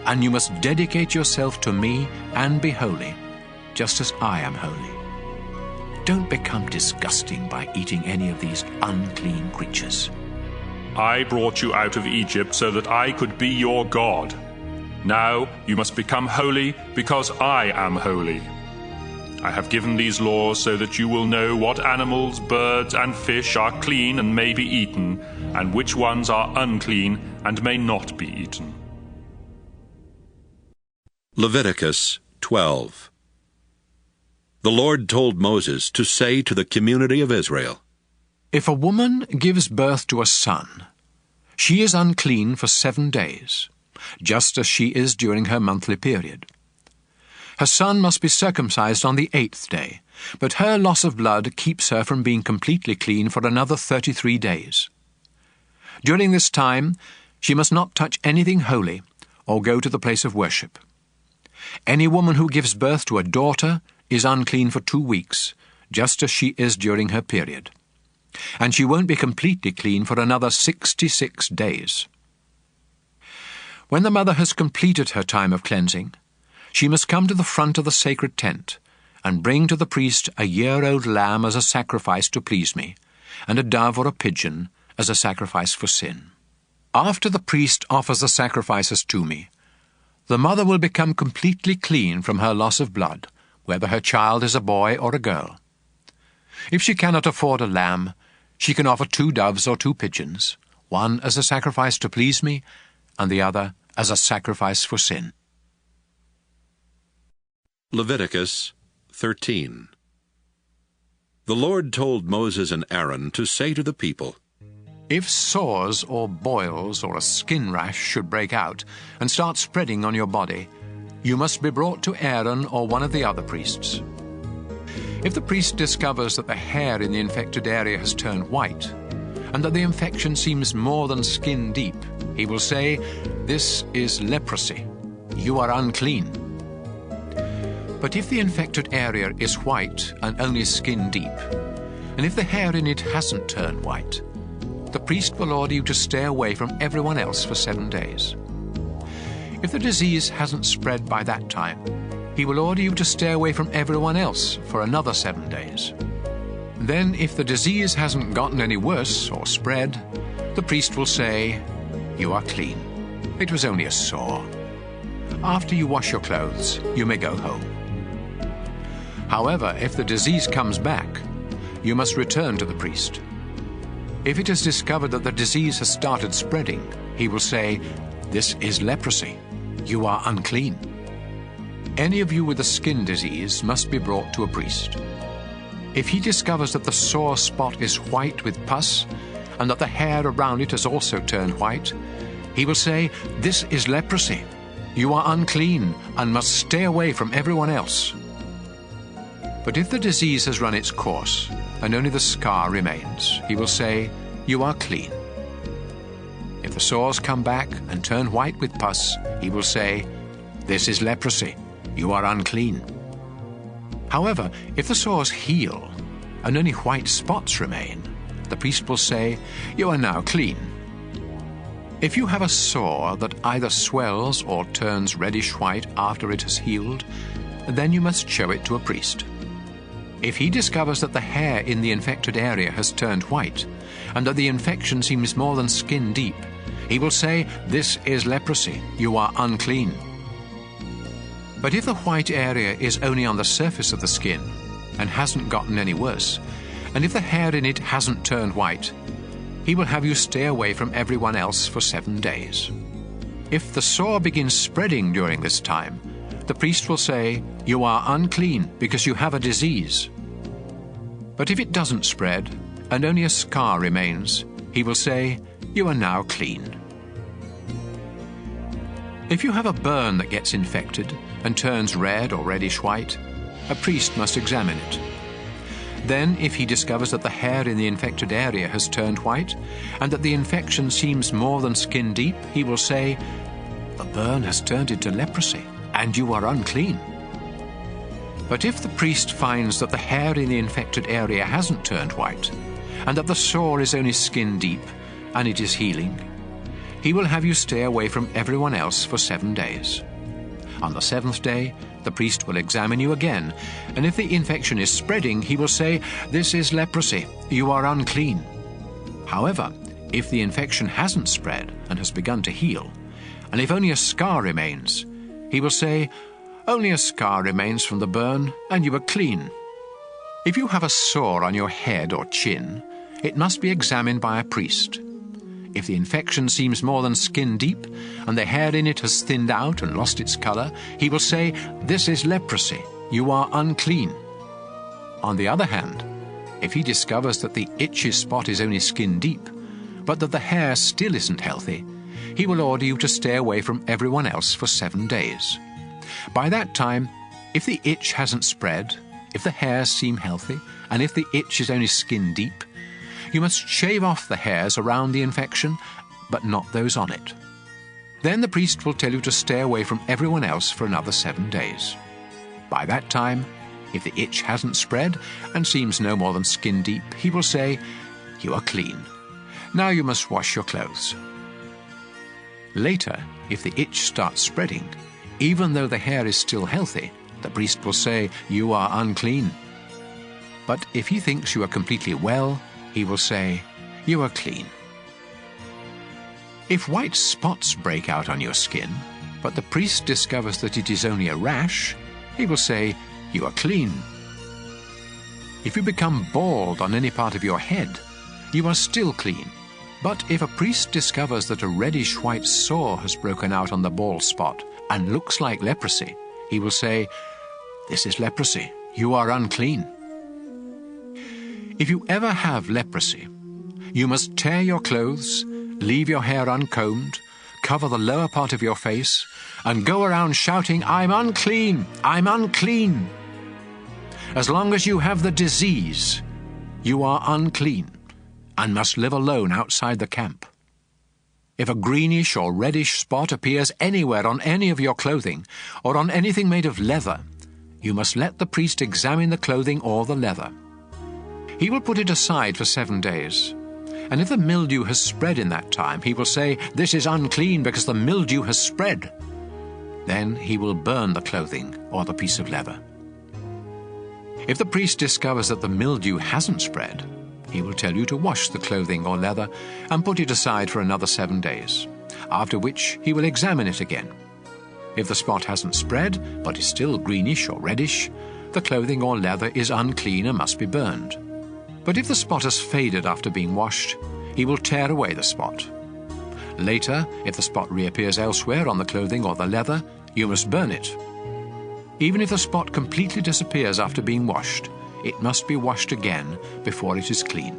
and you must dedicate yourself to me and be holy, just as I am holy. Don't become disgusting by eating any of these unclean creatures. I brought you out of Egypt so that I could be your God. Now you must become holy because I am holy. I have given these laws so that you will know what animals, birds, and fish are clean and may be eaten, and which ones are unclean and may not be eaten. Leviticus 12. The Lord told Moses to say to the community of Israel, If a woman gives birth to a son, she is unclean for 7 days, just as she is during her monthly period. Her son must be circumcised on the 8th day, but her loss of blood keeps her from being completely clean for another 33 days. During this time, she must not touch anything holy or go to the place of worship. Any woman who gives birth to a daughter is unclean for 2 weeks, just as she is during her period. And she won't be completely clean for another 66 days. When the mother has completed her time of cleansing, she must come to the front of the sacred tent and bring to the priest a year-old lamb as a sacrifice to please me, and a dove or a pigeon as a sacrifice for sin. After the priest offers the sacrifices to me, the mother will become completely clean from her loss of blood, whether her child is a boy or a girl. If she cannot afford a lamb, she can offer 2 doves or 2 pigeons, one as a sacrifice to please me, and the other as a sacrifice for sin. Leviticus 13. The Lord told Moses and Aaron to say to the people, If sores or boils or a skin rash should break out and start spreading on your body, you must be brought to Aaron or one of the other priests. If the priest discovers that the hair in the infected area has turned white, and that the infection seems more than skin deep, he will say, This is leprosy. You are unclean. But if the infected area is white and only skin deep, and if the hair in it hasn't turned white, the priest will order you to stay away from everyone else for 7 days. If the disease hasn't spread by that time, he will order you to stay away from everyone else for another 7 days. Then, if the disease hasn't gotten any worse or spread, the priest will say, "You are clean. It was only a sore. After you wash your clothes, you may go home." However, if the disease comes back, you must return to the priest. If it is discovered that the disease has started spreading, he will say, "This is leprosy. You are unclean." Any of you with a skin disease must be brought to a priest. If he discovers that the sore spot is white with pus, and that the hair around it has also turned white, he will say, "This is leprosy. You are unclean and must stay away from everyone else." But if the disease has run its course, and only the scar remains, he will say, "You are clean." If the sores come back and turn white with pus, he will say, "This is leprosy. You are unclean." However, if the sores heal and only white spots remain, the priest will say, "You are now clean." If you have a sore that either swells or turns reddish white after it has healed, then you must show it to a priest. If he discovers that the hair in the infected area has turned white, and that the infection seems more than skin deep, he will say, "This is leprosy. You are unclean." But if the white area is only on the surface of the skin and hasn't gotten any worse, and if the hair in it hasn't turned white, he will have you stay away from everyone else for 7 days. If the sore begins spreading during this time, the priest will say, "You are unclean because you have a disease." But if it doesn't spread and only a scar remains, he will say, "You are now clean." If you have a burn that gets infected and turns red or reddish white, a priest must examine it. Then, if he discovers that the hair in the infected area has turned white, and that the infection seems more than skin deep, he will say, "The burn has turned into leprosy, and you are unclean." But if the priest finds that the hair in the infected area hasn't turned white, and that the sore is only skin deep, and it is healing, he will have you stay away from everyone else for 7 days. On the 7th day, the priest will examine you again, and if the infection is spreading, he will say, "This is leprosy. You are unclean." However, if the infection hasn't spread and has begun to heal, and if only a scar remains, he will say, "Only a scar remains from the burn, and you are clean." If you have a sore on your head or chin, it must be examined by a priest. If the infection seems more than skin deep, and the hair in it has thinned out and lost its color, he will say, "This is leprosy. You are unclean." On the other hand, if he discovers that the itchy spot is only skin deep, but that the hair still isn't healthy, he will order you to stay away from everyone else for 7 days. By that time, if the itch hasn't spread, if the hairs seem healthy, and if the itch is only skin deep, you must shave off the hairs around the infection, but not those on it. Then the priest will tell you to stay away from everyone else for another 7 days. By that time, if the itch hasn't spread and seems no more than skin deep, he will say, "You are clean. Now you must wash your clothes." Later, if the itch starts spreading, even though the hair is still healthy, the priest will say, "You are unclean." But if he thinks you are completely well, he will say, "You are clean." If white spots break out on your skin, but the priest discovers that it is only a rash, he will say, "You are clean." If you become bald on any part of your head, you are still clean. But if a priest discovers that a reddish-white sore has broken out on the bald spot and looks like leprosy, he will say, "This is leprosy. You are unclean." If you ever have leprosy, you must tear your clothes, leave your hair uncombed, cover the lower part of your face, and go around shouting, "I'm unclean! I'm unclean!" As long as you have the disease, you are unclean and must live alone outside the camp. If a greenish or reddish spot appears anywhere on any of your clothing or on anything made of leather, you must let the priest examine the clothing or the leather. He will put it aside for 7 days. And if the mildew has spread in that time, he will say, "This is unclean because the mildew has spread." Then he will burn the clothing or the piece of leather. If the priest discovers that the mildew hasn't spread, he will tell you to wash the clothing or leather and put it aside for another 7 days, after which he will examine it again. If the spot hasn't spread, but is still greenish or reddish, the clothing or leather is unclean and must be burned. But if the spot has faded after being washed, he will tear away the spot. Later, if the spot reappears elsewhere on the clothing or the leather, you must burn it. Even if the spot completely disappears after being washed, it must be washed again before it is clean.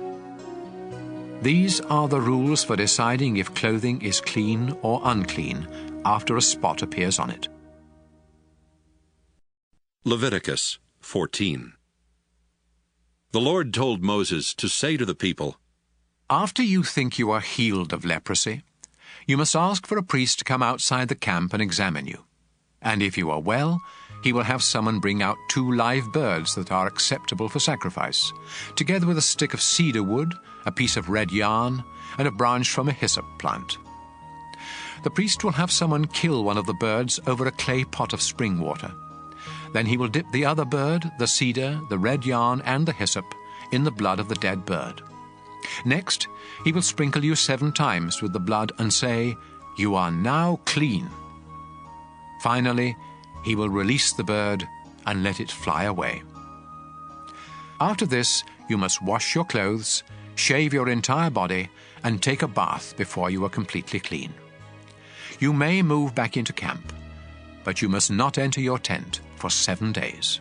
These are the rules for deciding if clothing is clean or unclean after a spot appears on it. Leviticus 14. The Lord told Moses to say to the people, After you think you are healed of leprosy, you must ask for a priest to come outside the camp and examine you. And if you are well, he will have someone bring out 2 live birds that are acceptable for sacrifice, together with a stick of cedar wood, a piece of red yarn, and a branch from a hyssop plant. The priest will have someone kill one of the birds over a clay pot of spring water. Then he will dip the other bird, the cedar, the red yarn, and the hyssop in the blood of the dead bird. Next, he will sprinkle you 7 times with the blood and say, "You are now clean." Finally, he will release the bird and let it fly away. After this, you must wash your clothes, shave your entire body, and take a bath before you are completely clean. You may move back into camp, but you must not enter your tent for 7 days.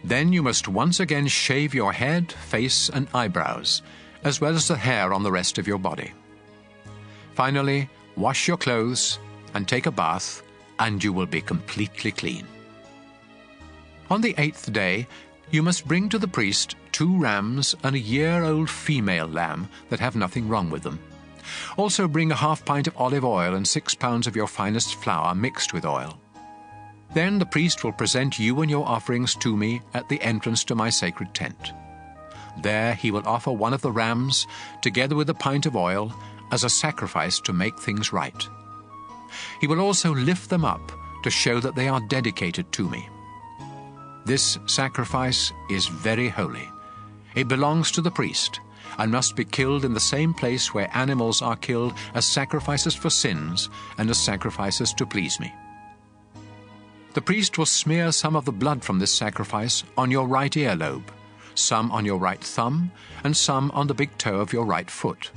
Then you must once again shave your head, face, and eyebrows, as well as the hair on the rest of your body. Finally, wash your clothes and take a bath, and you will be completely clean. On the 8th day, you must bring to the priest 2 rams and a year-old female lamb that have nothing wrong with them. Also bring a ½ pint of olive oil and 6 pounds of your finest flour mixed with oil. Then the priest will present you and your offerings to me at the entrance to my sacred tent. There he will offer one of the rams, together with a pint of oil, as a sacrifice to make things right. He will also lift them up to show that they are dedicated to me. This sacrifice is very holy. It belongs to the priest and must be killed in the same place where animals are killed as sacrifices for sins and as sacrifices to please me. The priest will smear some of the blood from this sacrifice on your right earlobe, some on your right thumb, and some on the big toe of your right foot.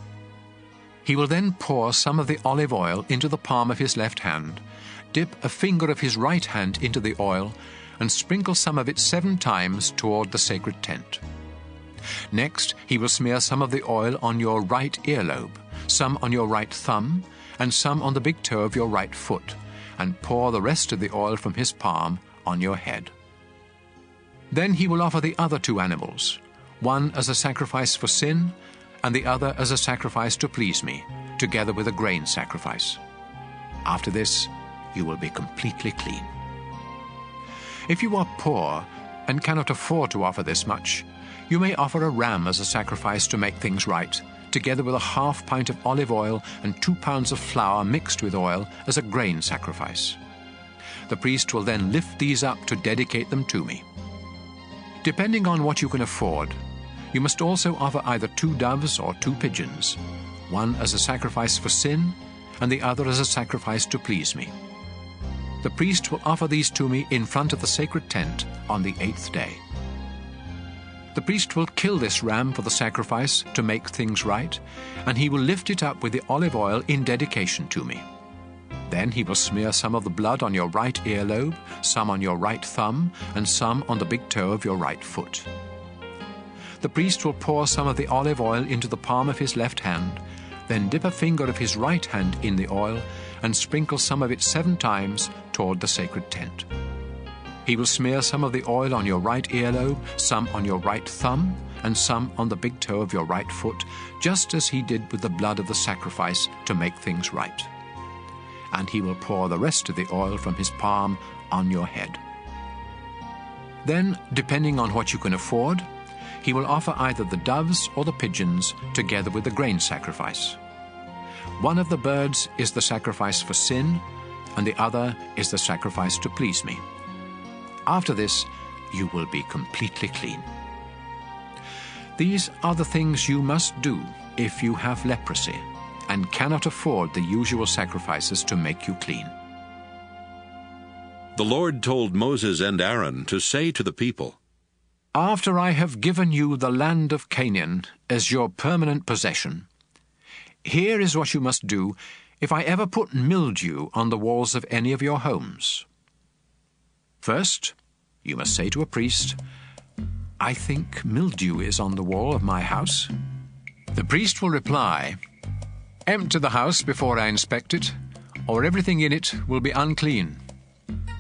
He will then pour some of the olive oil into the palm of his left hand, dip a finger of his right hand into the oil, and sprinkle some of it 7 times toward the sacred tent. Next, he will smear some of the oil on your right earlobe, some on your right thumb, and some on the big toe of your right foot, and pour the rest of the oil from his palm on your head. Then he will offer the other 2 animals, one as a sacrifice for sin, and the other as a sacrifice to please me, together with a grain sacrifice. After this, you will be completely clean. If you are poor and cannot afford to offer this much, you may offer a ram as a sacrifice to make things right, together with a ½ pint of olive oil and 2 pounds of flour mixed with oil as a grain sacrifice. The priest will then lift these up to dedicate them to me. Depending on what you can afford, you must also offer either 2 doves or 2 pigeons, one as a sacrifice for sin and the other as a sacrifice to please me. The priest will offer these to me in front of the sacred tent on the 8th day. The priest will kill this ram for the sacrifice to make things right, and he will lift it up with the olive oil in dedication to me. Then he will smear some of the blood on your right earlobe, some on your right thumb, and some on the big toe of your right foot. The priest will pour some of the olive oil into the palm of his left hand, then dip a finger of his right hand in the oil and sprinkle some of it 7 times toward the sacred tent. He will smear some of the oil on your right earlobe, some on your right thumb, and some on the big toe of your right foot, just as he did with the blood of the sacrifice to make things right. And he will pour the rest of the oil from his palm on your head. Then, depending on what you can afford, he will offer either the doves or the pigeons together with the grain sacrifice. One of the birds is the sacrifice for sin, and the other is the sacrifice to please me. After this, you will be completely clean. These are the things you must do if you have leprosy and cannot afford the usual sacrifices to make you clean. The Lord told Moses and Aaron to say to the people, After I have given you the land of Canaan as your permanent possession, here is what you must do if I ever put mildew on the walls of any of your homes. First, you must say to a priest, I think mildew is on the wall of my house. The priest will reply, Empty the house before I inspect it, or everything in it will be unclean.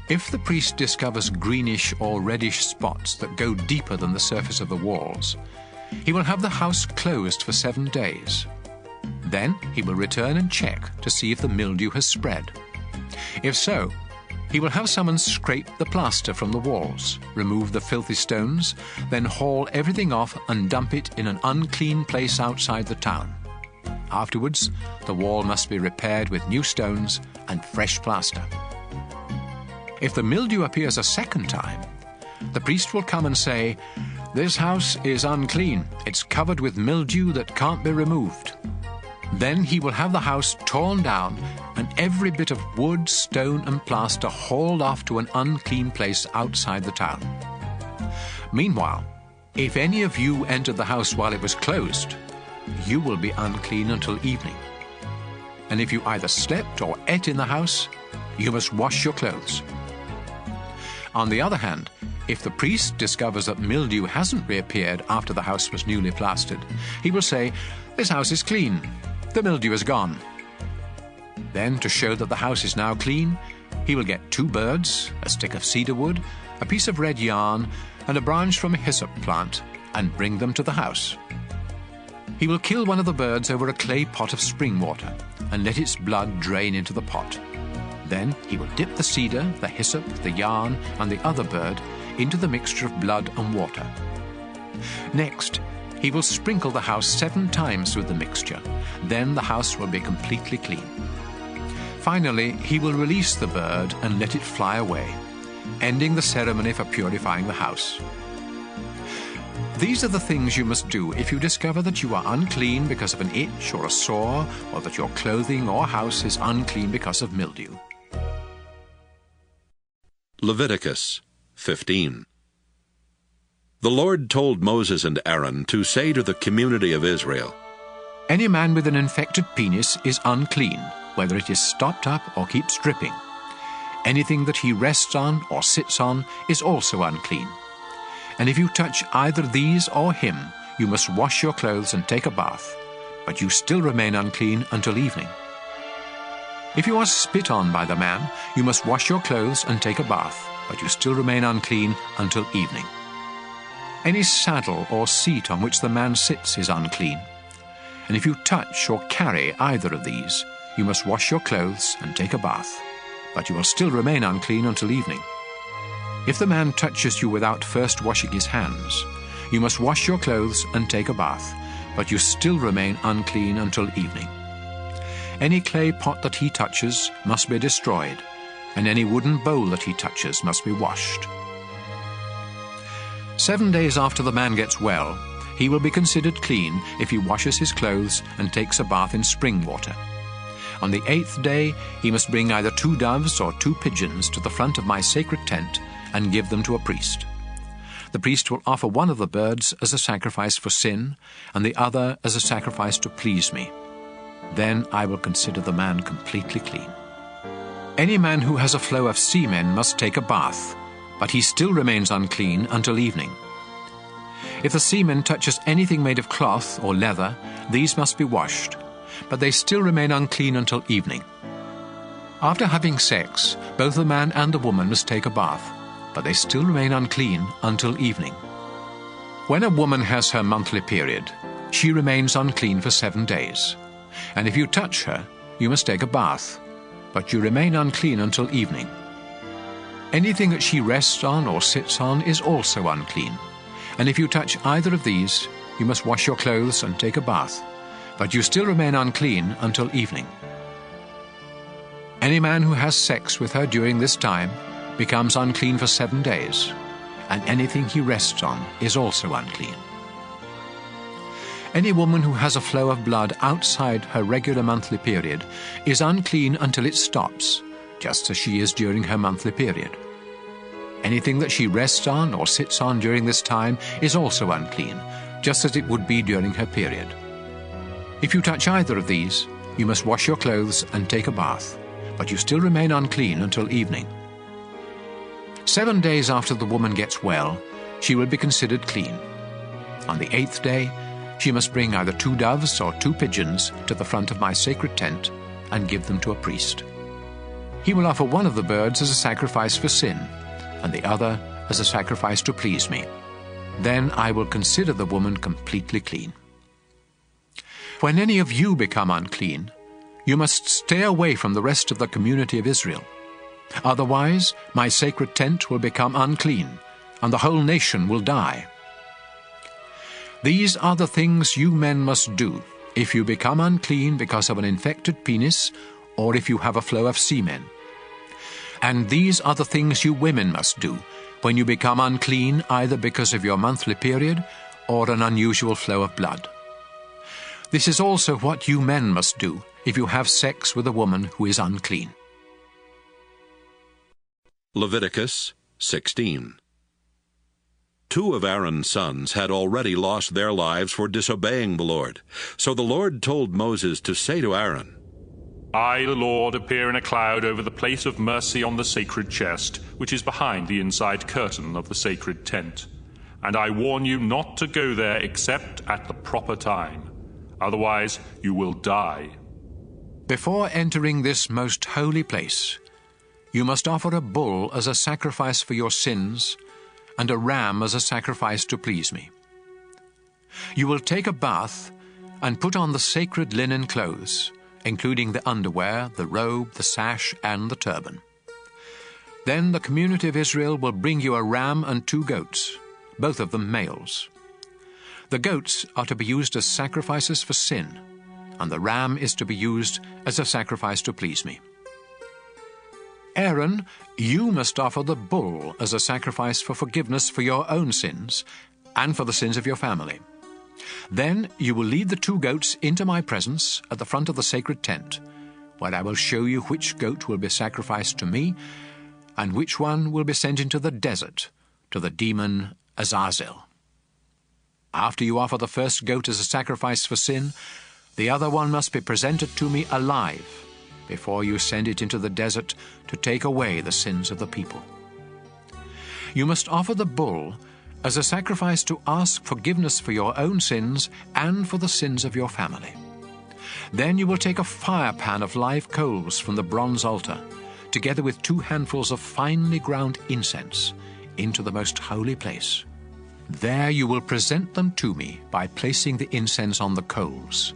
If the priest discovers greenish or reddish spots that go deeper than the surface of the walls, he will have the house closed for 7 days. Then he will return and check to see if the mildew has spread. If so, he will have someone scrape the plaster from the walls, remove the filthy stones, then haul everything off and dump it in an unclean place outside the town. Afterwards, the wall must be repaired with new stones and fresh plaster. If the mildew appears a second time, the priest will come and say, This house is unclean. It's covered with mildew that can't be removed. Then he will have the house torn down and every bit of wood, stone and plaster hauled off to an unclean place outside the town. Meanwhile, if any of you entered the house while it was closed, you will be unclean until evening. And if you either slept or ate in the house, you must wash your clothes. On the other hand, if the priest discovers that mildew hasn't reappeared after the house was newly plastered, he will say, This house is clean. The mildew is gone. Then, to show that the house is now clean, he will get 2 birds, a stick of cedar wood, a piece of red yarn, and a branch from a hyssop plant, and bring them to the house. He will kill one of the birds over a clay pot of spring water, and let its blood drain into the pot. Then he will dip the cedar, the hyssop, the yarn, and the other bird into the mixture of blood and water. Next, he will sprinkle the house 7 times with the mixture. Then the house will be completely clean. Finally, he will release the bird and let it fly away, ending the ceremony for purifying the house. These are the things you must do if you discover that you are unclean because of an itch or a sore, or that your clothing or house is unclean because of mildew. Leviticus 15. The Lord told Moses and Aaron to say to the community of Israel, Any man with an infected penis is unclean, whether it is stopped up or keeps dripping. Anything that he rests on or sits on is also unclean. And if you touch either these or him, you must wash your clothes and take a bath, but you still remain unclean until evening. If you are spit on by the man, you must wash your clothes and take a bath, but you still remain unclean until evening. Any saddle or seat on which the man sits is unclean. And if you touch or carry either of these, you must wash your clothes and take a bath, but you will still remain unclean until evening. If the man touches you without first washing his hands, you must wash your clothes and take a bath, but you still remain unclean until evening. Any clay pot that he touches must be destroyed, and any wooden bowl that he touches must be washed. 7 days after the man gets well, he will be considered clean if he washes his clothes and takes a bath in spring water. On the 8th day, he must bring either 2 doves or 2 pigeons to the front of my sacred tent and give them to a priest. The priest will offer one of the birds as a sacrifice for sin, and the other as a sacrifice to please me. Then I will consider the man completely clean. Any man who has a flow of semen must take a bath, but he still remains unclean until evening. If the semen touches anything made of cloth or leather, these must be washed, but they still remain unclean until evening. After having sex, both the man and the woman must take a bath, but they still remain unclean until evening. When a woman has her monthly period, she remains unclean for 7 days. And if you touch her, you must take a bath, but you remain unclean until evening. Anything that she rests on or sits on is also unclean, And if you touch either of these, you must wash your clothes and take a bath, but you still remain unclean until evening. Any man who has sex with her during this time becomes unclean for 7 days, and anything he rests on is also unclean. Any woman who has a flow of blood outside her regular monthly period is unclean until it stops, just as she is during her monthly period. Anything that she rests on or sits on during this time is also unclean, just as it would be during her period. If you touch either of these, you must wash your clothes and take a bath, but you still remain unclean until evening. 7 days after the woman gets well, she will be considered clean. On the 8th day, she must bring either 2 doves or 2 pigeons to the front of my sacred tent and give them to a priest. He will offer one of the birds as a sacrifice for sin, and the other as a sacrifice to please me. Then I will consider the woman completely clean. When any of you become unclean, you must stay away from the rest of the community of Israel. Otherwise, my sacred tent will become unclean, and the whole nation will die. These are the things you men must do if you become unclean because of an infected penis, or if you have a flow of semen. And these are the things you women must do when you become unclean either because of your monthly period or an unusual flow of blood. This is also what you men must do if you have sex with a woman who is unclean. Leviticus 16. 2 of Aaron's sons had already lost their lives for disobeying the Lord. So the Lord told Moses to say to Aaron, I, the Lord, appear in a cloud over the place of mercy on the sacred chest, which is behind the inside curtain of the sacred tent. And I warn you not to go there except at the proper time. Otherwise you will die. Before entering this most holy place, you must offer a bull as a sacrifice for your sins and a ram as a sacrifice to please me. You will take a bath and put on the sacred linen clothes, including the underwear, the robe, the sash, and the turban. Then the community of Israel will bring you a ram and 2 goats, both of them males. The goats are to be used as sacrifices for sin, and the ram is to be used as a sacrifice to please me. Aaron, you must offer the bull as a sacrifice for forgiveness for your own sins and for the sins of your family. Then you will lead the 2 goats into my presence at the front of the sacred tent, where I will show you which goat will be sacrificed to me and which one will be sent into the desert to the demon Azazel. After you offer the first goat as a sacrifice for sin, the other one must be presented to me alive before you send it into the desert to take away the sins of the people. You must offer the bull as a sacrifice to ask forgiveness for your own sins and for the sins of your family. Then you will take a fire pan of live coals from the bronze altar, together with 2 handfuls of finely ground incense, into the most holy place. There you will present them to me by placing the incense on the coals,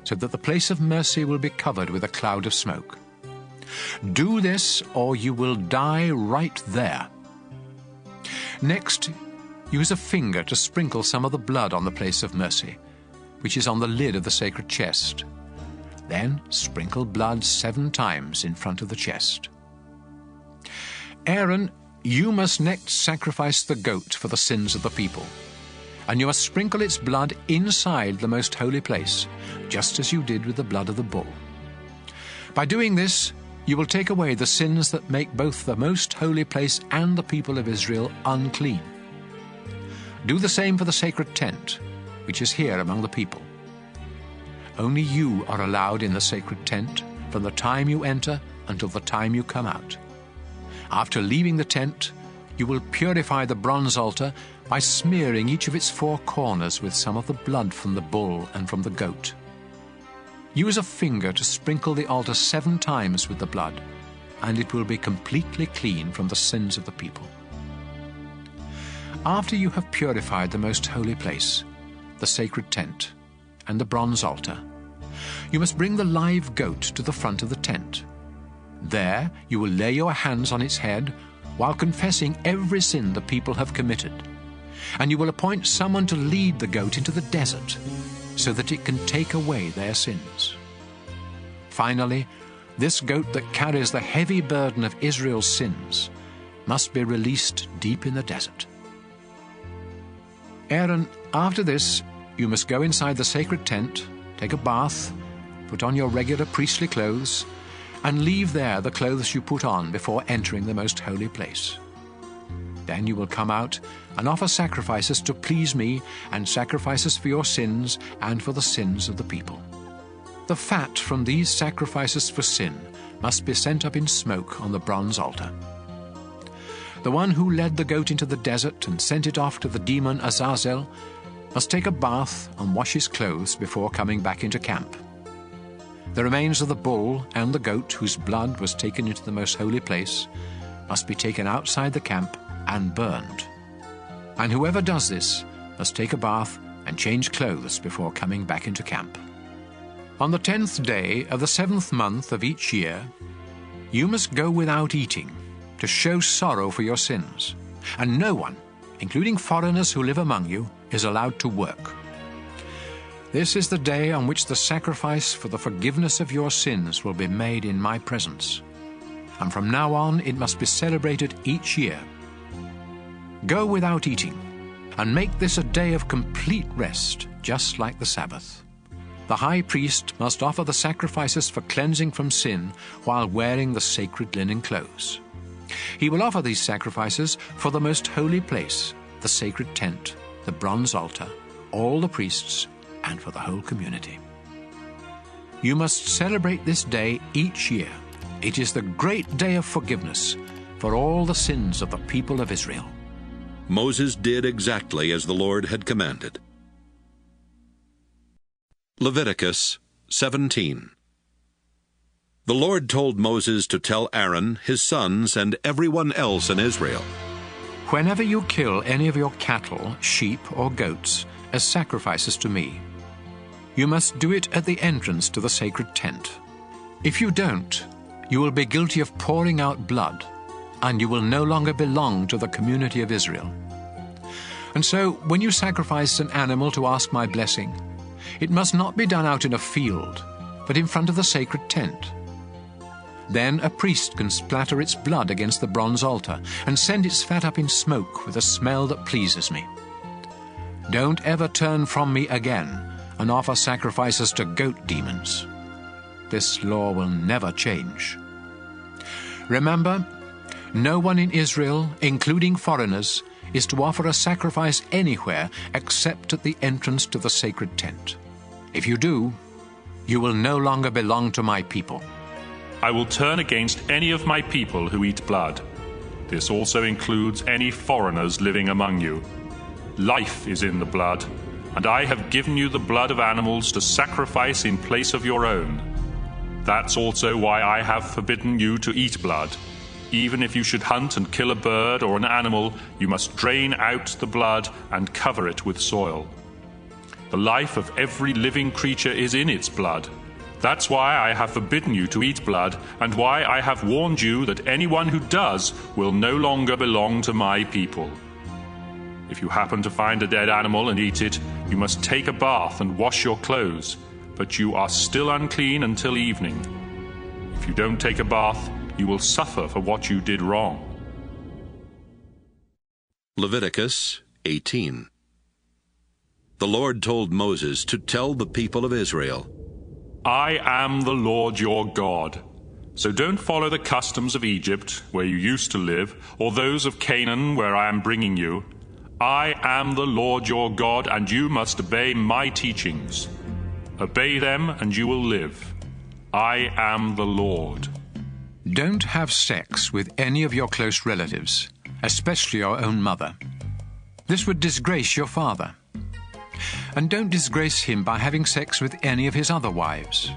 so that the place of mercy will be covered with a cloud of smoke. Do this, or you will die right there. Next, use a finger to sprinkle some of the blood on the place of mercy, which is on the lid of the sacred chest. Then sprinkle blood 7 times in front of the chest. Aaron, you must next sacrifice the goat for the sins of the people, and you must sprinkle its blood inside the most holy place, just as you did with the blood of the bull. By doing this, you will take away the sins that make both the most holy place and the people of Israel unclean. Do the same for the sacred tent, which is here among the people. Only you are allowed in the sacred tent from the time you enter until the time you come out. After leaving the tent, you will purify the bronze altar by smearing each of its 4 corners with some of the blood from the bull and from the goat. Use a finger to sprinkle the altar 7 times with the blood, and it will be completely clean from the sins of the people. After you have purified the most holy place, the sacred tent, and the bronze altar, you must bring the live goat to the front of the tent. There you will lay your hands on its head while confessing every sin the people have committed, And you will appoint someone to lead the goat into the desert, so that it can take away their sins. Finally, this goat that carries the heavy burden of Israel's sins must be released deep in the desert. Aaron, after this, you must go inside the sacred tent, take a bath, put on your regular priestly clothes, and leave there the clothes you put on before entering the most holy place. Then you will come out and offer sacrifices to please me, and sacrifices for your sins and for the sins of the people. The fat from these sacrifices for sin must be sent up in smoke on the bronze altar. The one who led the goat into the desert and sent it off to the demon Azazel must take a bath and wash his clothes before coming back into camp. The remains of the bull and the goat whose blood was taken into the most holy place must be taken outside the camp and burned. And whoever does this must take a bath and change clothes before coming back into camp. On the 10th day of the 7th month of each year, you must go without eating to show sorrow for your sins, and no one, including foreigners who live among you, is allowed to work. This is the day on which the sacrifice for the forgiveness of your sins will be made in my presence, and from now on it must be celebrated each year. Go without eating, and make this a day of complete rest, just like the Sabbath. The high priest must offer the sacrifices for cleansing from sin while wearing the sacred linen clothes. He will offer these sacrifices for the most holy place, the sacred tent, the bronze altar, all the priests, and for the whole community. You must celebrate this day each year. It is the great day of forgiveness for all the sins of the people of Israel. Moses did exactly as the Lord had commanded. Leviticus 17. The Lord told Moses to tell Aaron, his sons, and everyone else in Israel, Whenever you kill any of your cattle, sheep, or goats as sacrifices to me, you must do it at the entrance to the sacred tent. If you don't, you will be guilty of pouring out blood, and you will no longer belong to the community of Israel. And so, when you sacrifice an animal to ask my blessing, it must not be done out in a field, but in front of the sacred tent. Then a priest can splatter its blood against the bronze altar and send its fat up in smoke with a smell that pleases me. Don't ever turn from me again and offer sacrifices to goat demons. This law will never change. Remember, no one in Israel, including foreigners, is to offer a sacrifice anywhere except at the entrance to the sacred tent. If you do, you will no longer belong to my people. I will turn against any of my people who eat blood. This also includes any foreigners living among you. Life is in the blood, and I have given you the blood of animals to sacrifice in place of your own. That's also why I have forbidden you to eat blood. Even if you should hunt and kill a bird or an animal, you must drain out the blood and cover it with soil. The life of every living creature is in its blood. That's why I have forbidden you to eat blood, and why I have warned you that anyone who does will no longer belong to my people. If you happen to find a dead animal and eat it, you must take a bath and wash your clothes, but you are still unclean until evening. If you don't take a bath, you will suffer for what you did wrong. Leviticus 18. The Lord told Moses to tell the people of Israel, I am the Lord your God. So don't follow the customs of Egypt, where you used to live, or those of Canaan, where I am bringing you. I am the Lord your God, and you must obey my teachings. Obey them, and you will live. I am the Lord. Don't have sex with any of your close relatives, especially your own mother. This would disgrace your father. And don't disgrace him by having sex with any of his other wives.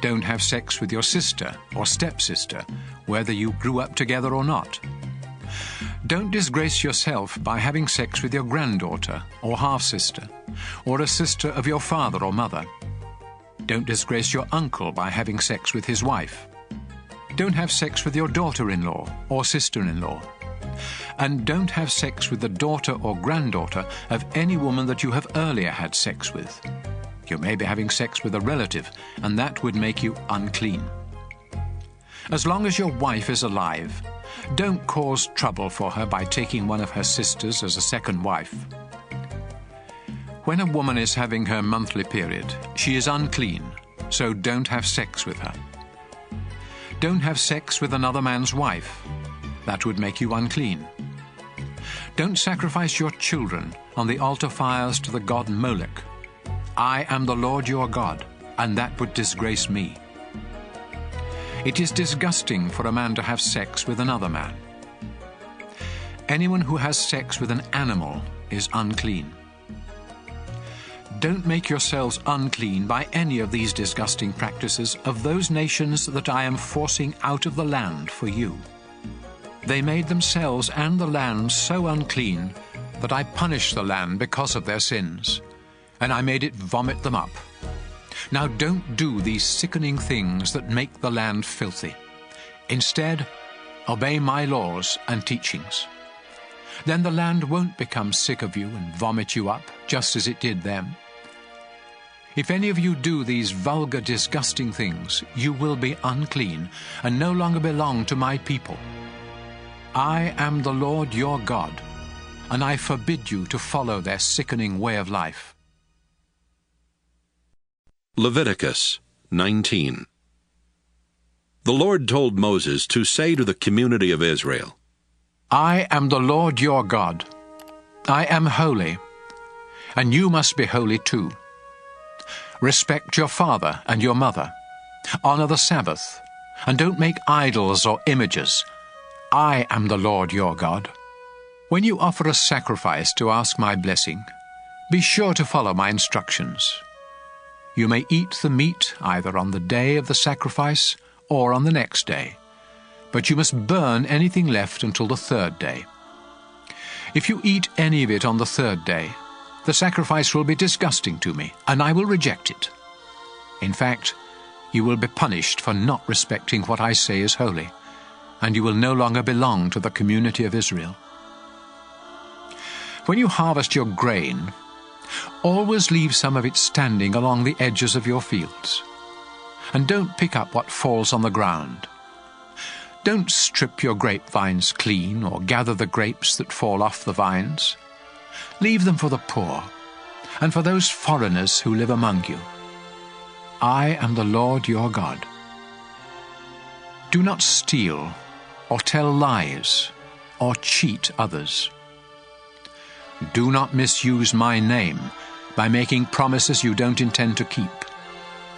Don't have sex with your sister or stepsister, whether you grew up together or not. Don't disgrace yourself by having sex with your granddaughter or half-sister, or a sister of your father or mother. Don't disgrace your uncle by having sex with his wife. Don't have sex with your daughter-in-law or sister-in-law. And don't have sex with the daughter or granddaughter of any woman that you have earlier had sex with. You may be having sex with a relative, and that would make you unclean. As long as your wife is alive, don't cause trouble for her by taking one of her sisters as a second wife. When a woman is having her monthly period, she is unclean, so don't have sex with her. Don't have sex with another man's wife. That would make you unclean. Don't sacrifice your children on the altar fires to the god Molech. I am the Lord your God, and that would disgrace me. It is disgusting for a man to have sex with another man. Anyone who has sex with an animal is unclean. Don't make yourselves unclean by any of these disgusting practices of those nations that I am forcing out of the land for you. They made themselves and the land so unclean that I punished the land because of their sins, and I made it vomit them up. Now don't do these sickening things that make the land filthy. Instead, obey my laws and teachings. Then the land won't become sick of you and vomit you up, just as it did them. If any of you do these vulgar, disgusting things, you will be unclean and no longer belong to my people. I am the Lord your God, and I forbid you to follow their sickening way of life. Leviticus 19. The Lord told Moses to say to the community of Israel, I am the Lord your God. I am holy, and you must be holy too. Respect your father and your mother. Honor the Sabbath, and don't make idols or images. I am the Lord your God. When you offer a sacrifice to ask my blessing, be sure to follow my instructions. You may eat the meat either on the day of the sacrifice or on the next day, but you must burn anything left until the third day. If you eat any of it on the third day, the sacrifice will be disgusting to me, and I will reject it. In fact, you will be punished for not respecting what I say is holy, and you will no longer belong to the community of Israel. When you harvest your grain, always leave some of it standing along the edges of your fields, and don't pick up what falls on the ground. Don't strip your grapevines clean or gather the grapes that fall off the vines. Leave them for the poor and for those foreigners who live among you. I am the Lord your God. Do not steal or tell lies or cheat others. Do not misuse my name by making promises you don't intend to keep.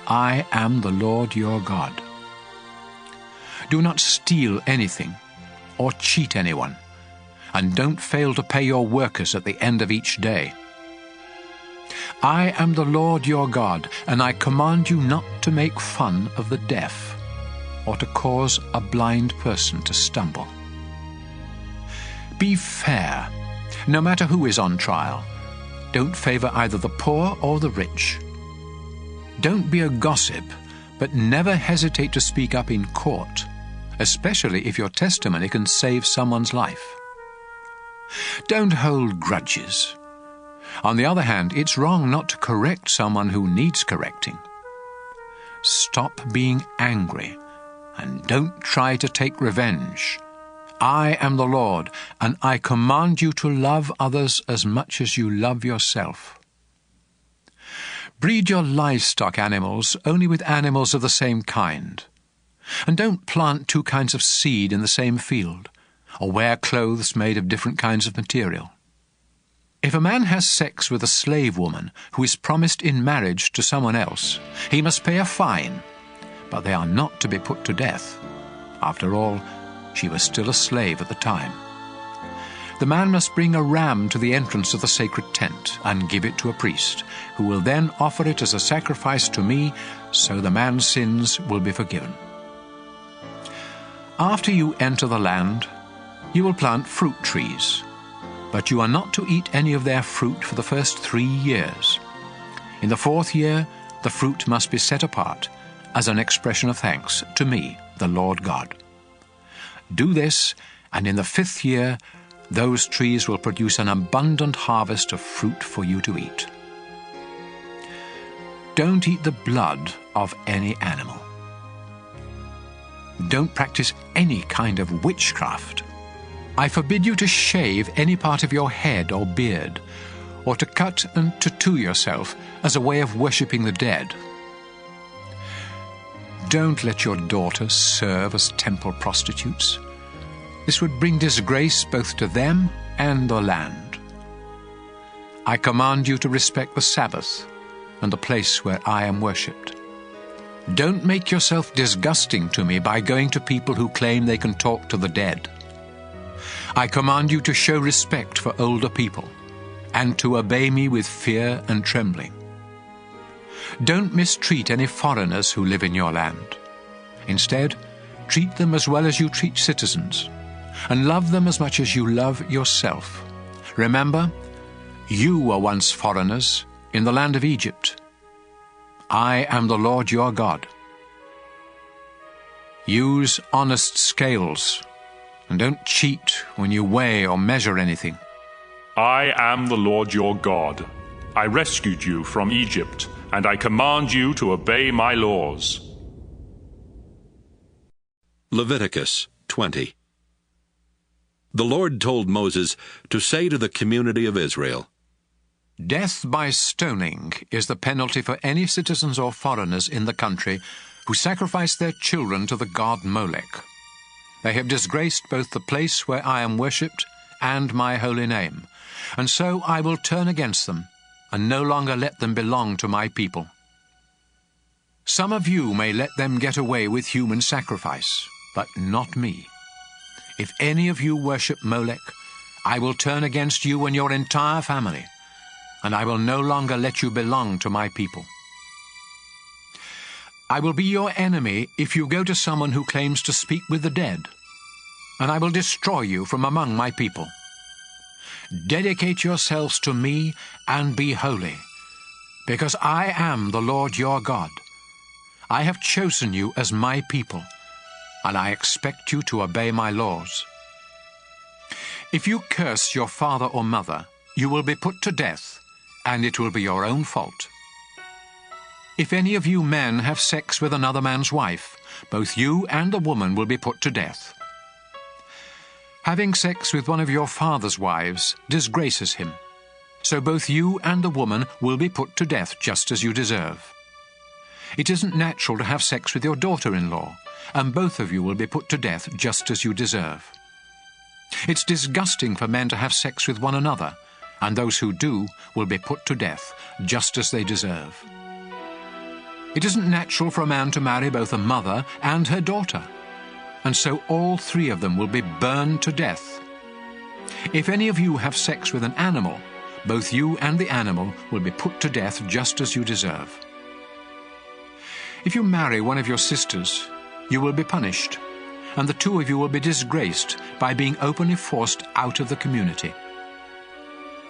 I am the Lord your God. Do not steal anything or cheat anyone, and don't fail to pay your workers at the end of each day. I am the Lord your God, and I command you not to make fun of the deaf or to cause a blind person to stumble. Be fair, no matter who is on trial. Don't favor either the poor or the rich. Don't be a gossip, but never hesitate to speak up in court, especially if your testimony can save someone's life. Don't hold grudges. On the other hand, it's wrong not to correct someone who needs correcting. Stop being angry, and don't try to take revenge. I am the Lord, and I command you to love others as much as you love yourself. Breed your livestock animals only with animals of the same kind. And don't plant two kinds of seed in the same field, or wear clothes made of different kinds of material. If a man has sex with a slave woman who is promised in marriage to someone else, he must pay a fine, but they are not to be put to death. After all, she was still a slave at the time. The man must bring a ram to the entrance of the sacred tent and give it to a priest, who will then offer it as a sacrifice to me, so the man's sins will be forgiven. After you enter the land, you will plant fruit trees, but you are not to eat any of their fruit for the first 3 years. In the 4th year, the fruit must be set apart as an expression of thanks to me, the Lord God. Do this, and in the 5th year, those trees will produce an abundant harvest of fruit for you to eat. Don't eat the blood of any animal. Don't practice any kind of witchcraft. I forbid you to shave any part of your head or beard, or to cut and tattoo yourself as a way of worshipping the dead. Don't let your daughters serve as temple prostitutes. This would bring disgrace both to them and the land. I command you to respect the Sabbath and the place where I am worshipped. Don't make yourself disgusting to me by going to people who claim they can talk to the dead. I command you to show respect for older people and to obey me with fear and trembling. Don't mistreat any foreigners who live in your land. Instead, treat them as well as you treat citizens, and love them as much as you love yourself. Remember, you were once foreigners in the land of Egypt. I am the Lord your God. Use honest scales, and don't cheat when you weigh or measure anything. I am the Lord your God. I rescued you from Egypt, and I command you to obey my laws. Leviticus 20. The Lord told Moses to say to the community of Israel, Death by stoning is the penalty for any citizens or foreigners in the country who sacrifice their children to the god Molech. They have disgraced both the place where I am worshipped and my holy name, and so I will turn against them and no longer let them belong to my people. Some of you may let them get away with human sacrifice, but not me. If any of you worship Molech, I will turn against you and your entire family, and I will no longer let you belong to my people. I will be your enemy if you go to someone who claims to speak with the dead, and I will destroy you from among my people. Dedicate yourselves to me and be holy, because I am the Lord your God. I have chosen you as my people, and I expect you to obey my laws. If you curse your father or mother, you will be put to death, and it will be your own fault. If any of you men have sex with another man's wife, both you and the woman will be put to death. Having sex with one of your father's wives disgraces him, so both you and the woman will be put to death just as you deserve. It isn't natural to have sex with your daughter-in-law, and both of you will be put to death just as you deserve. It's disgusting for men to have sex with one another, and those who do will be put to death just as they deserve. It isn't natural for a man to marry both a mother and her daughter, and so all three of them will be burned to death. If any of you have sex with an animal, both you and the animal will be put to death just as you deserve. If you marry one of your sisters, you will be punished, and the two of you will be disgraced by being openly forced out of the community.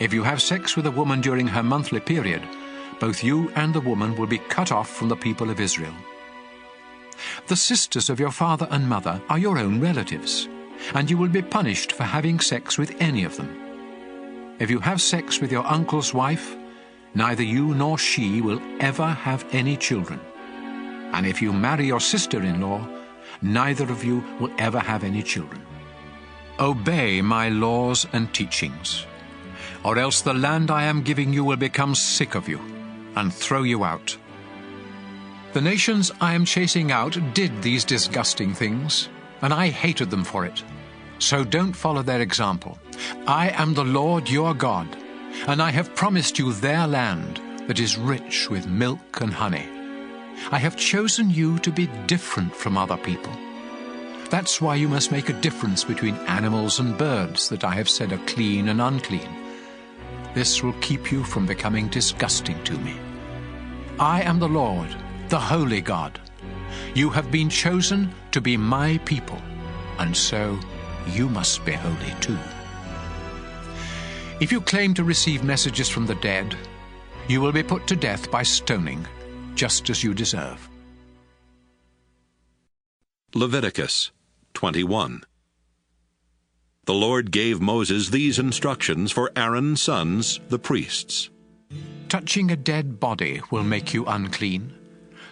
If you have sex with a woman during her monthly period, both you and the woman will be cut off from the people of Israel. The sisters of your father and mother are your own relatives, and you will be punished for having sex with any of them. If you have sex with your uncle's wife, neither you nor she will ever have any children. And if you marry your sister-in-law, neither of you will ever have any children. Obey my laws and teachings, or else the land I am giving you will become sick of you and throw you out. The nations I am chasing out did these disgusting things, and I hated them for it. So don't follow their example. I am the Lord your God, and I have promised you their land that is rich with milk and honey. I have chosen you to be different from other people. That's why you must make a difference between animals and birds that I have said are clean and unclean. This will keep you from becoming disgusting to me. I am the Lord, the Holy God. You have been chosen to be my people, and so you must be holy too. If you claim to receive messages from the dead, you will be put to death by stoning, just as you deserve. Leviticus 21. The Lord gave Moses these instructions for Aaron's sons, the priests. Touching a dead body will make you unclean.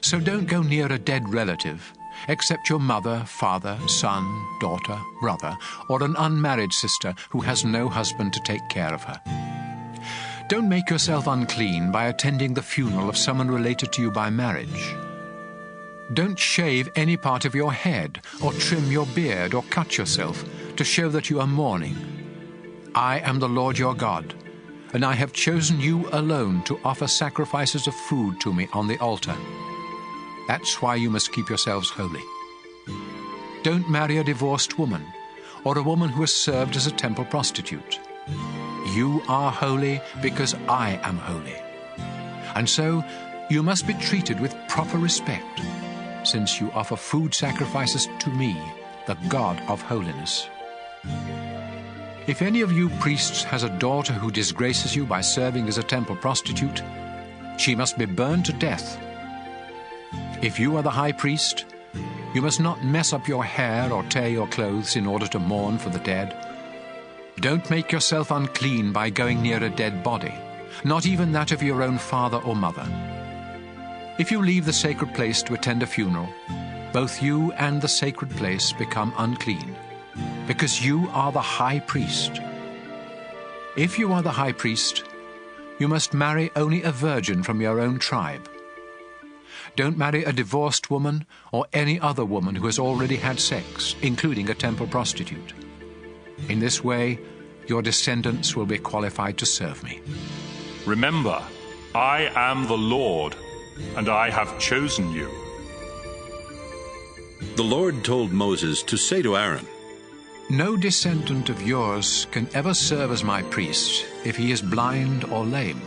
So don't go near a dead relative, except your mother, father, son, daughter, brother, or an unmarried sister who has no husband to take care of her. Don't make yourself unclean by attending the funeral of someone related to you by marriage. Don't shave any part of your head, or trim your beard, or cut yourself, to show that you are mourning. I am the Lord your God, and I have chosen you alone to offer sacrifices of food to me on the altar. That's why you must keep yourselves holy. Don't marry a divorced woman, or a woman who has served as a temple prostitute. You are holy because I am holy. And so you must be treated with proper respect, since you offer food sacrifices to me, the God of holiness. If any of you priests has a daughter who disgraces you by serving as a temple prostitute, she must be burned to death. If you are the high priest, you must not mess up your hair or tear your clothes in order to mourn for the dead. Don't make yourself unclean by going near a dead body, not even that of your own father or mother. If you leave the sacred place to attend a funeral, both you and the sacred place become unclean, because you are the high priest. If you are the high priest, you must marry only a virgin from your own tribe. Don't marry a divorced woman or any other woman who has already had sex, including a temple prostitute. In this way, your descendants will be qualified to serve me. Remember, I am the Lord, and I have chosen you. The Lord told Moses to say to Aaron, No descendant of yours can ever serve as my priest if he is blind or lame,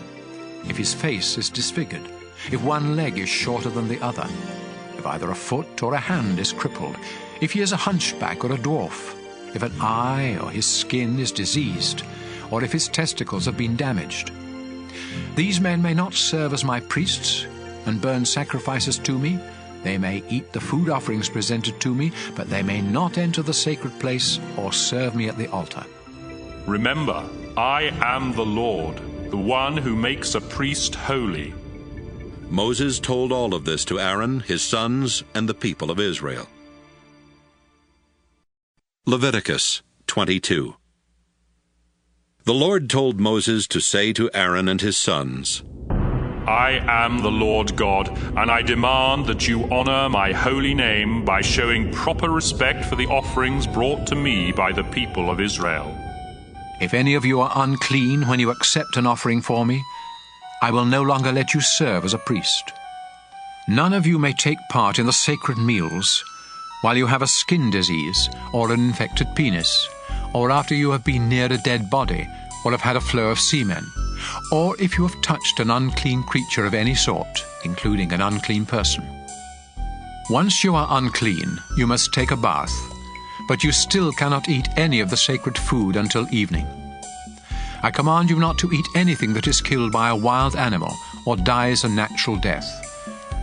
if his face is disfigured, if one leg is shorter than the other, if either a foot or a hand is crippled, if he is a hunchback or a dwarf, if an eye or his skin is diseased, or if his testicles have been damaged. These men may not serve as my priests and burn sacrifices to me. They may eat the food offerings presented to me, but they may not enter the sacred place or serve me at the altar. Remember, I am the Lord, the one who makes a priest holy. Moses told all of this to Aaron, his sons, and the people of Israel. Leviticus 22. The Lord told Moses to say to Aaron and his sons, I am the Lord God, and I demand that you honor my holy name by showing proper respect for the offerings brought to me by the people of Israel. If any of you are unclean when you accept an offering for me, I will no longer let you serve as a priest. None of you may take part in the sacred meals while you have a skin disease or an infected penis, or after you have been near a dead body or have had a flow of semen, or if you have touched an unclean creature of any sort, including an unclean person. Once you are unclean, you must take a bath, but you still cannot eat any of the sacred food until evening. I command you not to eat anything that is killed by a wild animal or dies a natural death.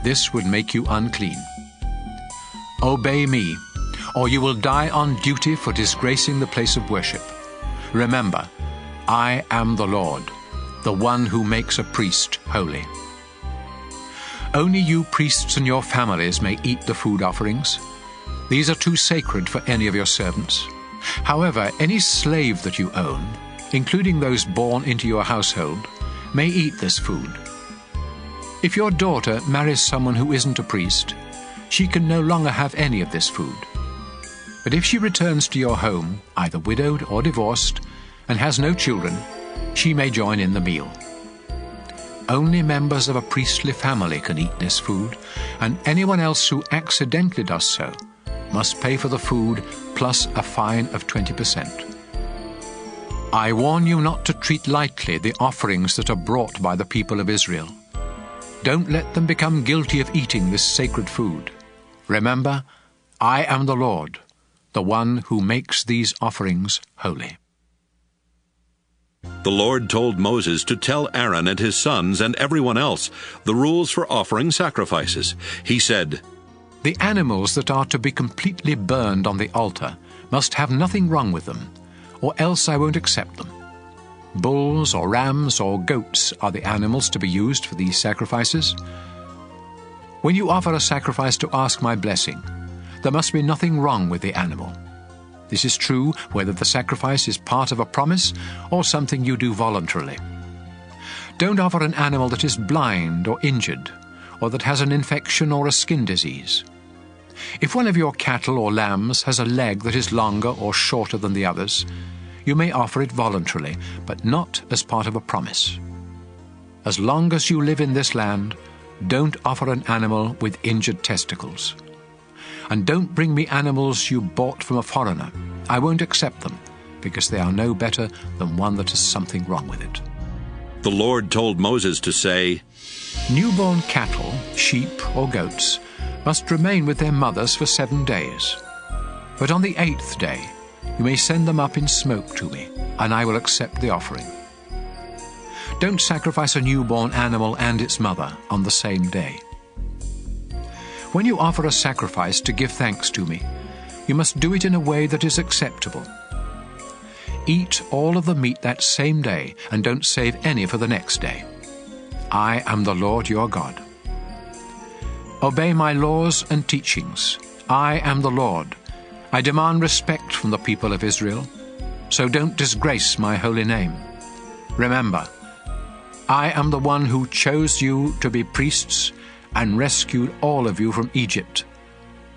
This would make you unclean. Obey me, or you will die on duty for disgracing the place of worship. Remember, I am the Lord, the one who makes a priest holy. Only you priests and your families may eat the food offerings. These are too sacred for any of your servants. However, any slave that you own, including those born into your household, may eat this food. If your daughter marries someone who isn't a priest, she can no longer have any of this food. But if she returns to your home, either widowed or divorced, and has no children, she may join in the meal. Only members of a priestly family can eat this food, and anyone else who accidentally does so must pay for the food plus a fine of 20%. I warn you not to treat lightly the offerings that are brought by the people of Israel. Don't let them become guilty of eating this sacred food. Remember, I am the Lord, the one who makes these offerings holy. The Lord told Moses to tell Aaron and his sons and everyone else the rules for offering sacrifices. He said, The animals that are to be completely burned on the altar must have nothing wrong with them. or else I won't accept them. Bulls or rams or goats are the animals to be used for these sacrifices. When you offer a sacrifice to ask my blessing, there must be nothing wrong with the animal. This is true whether the sacrifice is part of a promise or something you do voluntarily. Don't offer an animal that is blind or injured, or that has an infection or a skin disease. If one of your cattle or lambs has a leg that is longer or shorter than the others, you may offer it voluntarily, but not as part of a promise. As long as you live in this land, don't offer an animal with injured testicles. And don't bring me animals you bought from a foreigner. I won't accept them, because they are no better than one that has something wrong with it. The Lord told Moses to say, Newborn cattle, sheep or goats must remain with their mothers for 7 days. But on the 8th day you may send them up in smoke to me, and I will accept the offering. Don't sacrifice a newborn animal and its mother on the same day. When you offer a sacrifice to give thanks to me, you must do it in a way that is acceptable. Eat all of the meat that same day, and don't save any for the next day. I am the Lord your God. Obey my laws and teachings. I am the Lord. I demand respect from the people of Israel, so don't disgrace my holy name. Remember, I am the one who chose you to be priests and rescued all of you from Egypt,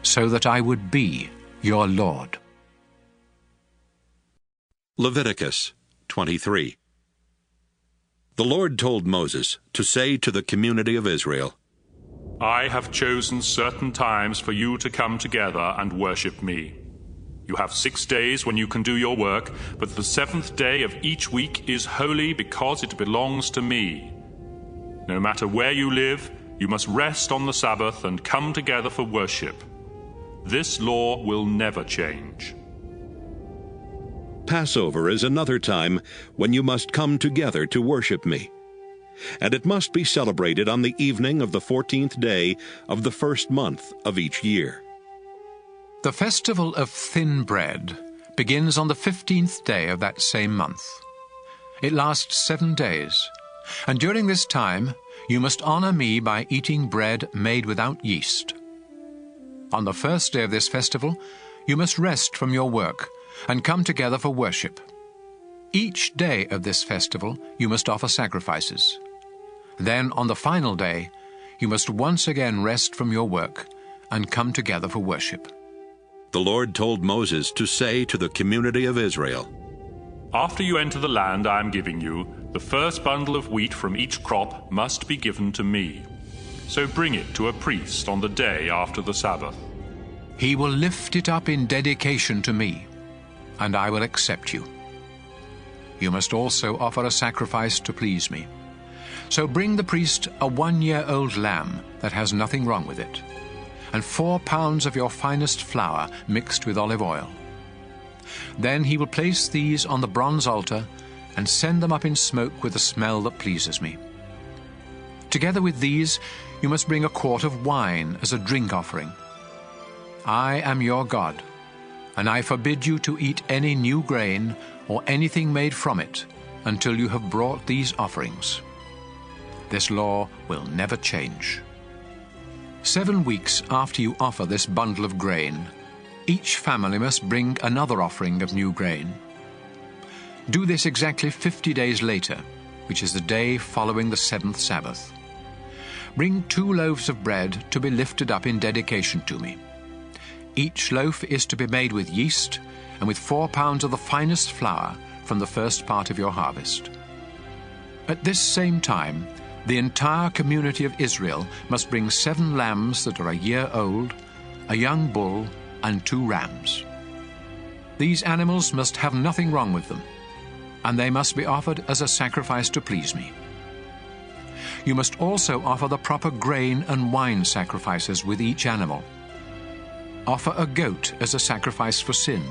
so that I would be your Lord. Leviticus 23. The Lord told Moses to say to the community of Israel, I have chosen certain times for you to come together and worship me. You have 6 days when you can do your work, but the 7th day of each week is holy because it belongs to me. No matter where you live, you must rest on the Sabbath and come together for worship. This law will never change. Passover is another time when you must come together to worship me. And it must be celebrated on the evening of the 14th day of the first month of each year. The festival of thin bread begins on the 15th day of that same month. It lasts 7 days, and during this time you must honor me by eating bread made without yeast. On the first day of this festival, you must rest from your work and come together for worship. Each day of this festival you must offer sacrifices. Then on the final day, you must once again rest from your work and come together for worship. The Lord told Moses to say to the community of Israel, After you enter the land I am giving you, the first bundle of wheat from each crop must be given to me. So bring it to a priest on the day after the Sabbath. He will lift it up in dedication to me, and I will accept you. You must also offer a sacrifice to please me. So bring the priest a 1-year-old lamb that has nothing wrong with it, and 4 pounds of your finest flour mixed with olive oil. Then he will place these on the bronze altar and send them up in smoke with a smell that pleases me. Together with these, you must bring a quart of wine as a drink offering. I am your God, and I forbid you to eat any new grain or anything made from it until you have brought these offerings. This law will never change. 7 weeks after you offer this bundle of grain, each family must bring another offering of new grain. Do this exactly 50 days later, which is the day following the 7th Sabbath. Bring 2 loaves of bread to be lifted up in dedication to me. Each loaf is to be made with yeast and with 4 pounds of the finest flour from the first part of your harvest. At this same time, the entire community of Israel must bring 7 lambs that are a year old, a young bull, and 2 rams. These animals must have nothing wrong with them, and they must be offered as a sacrifice to please me. You must also offer the proper grain and wine sacrifices with each animal. Offer a goat as a sacrifice for sin,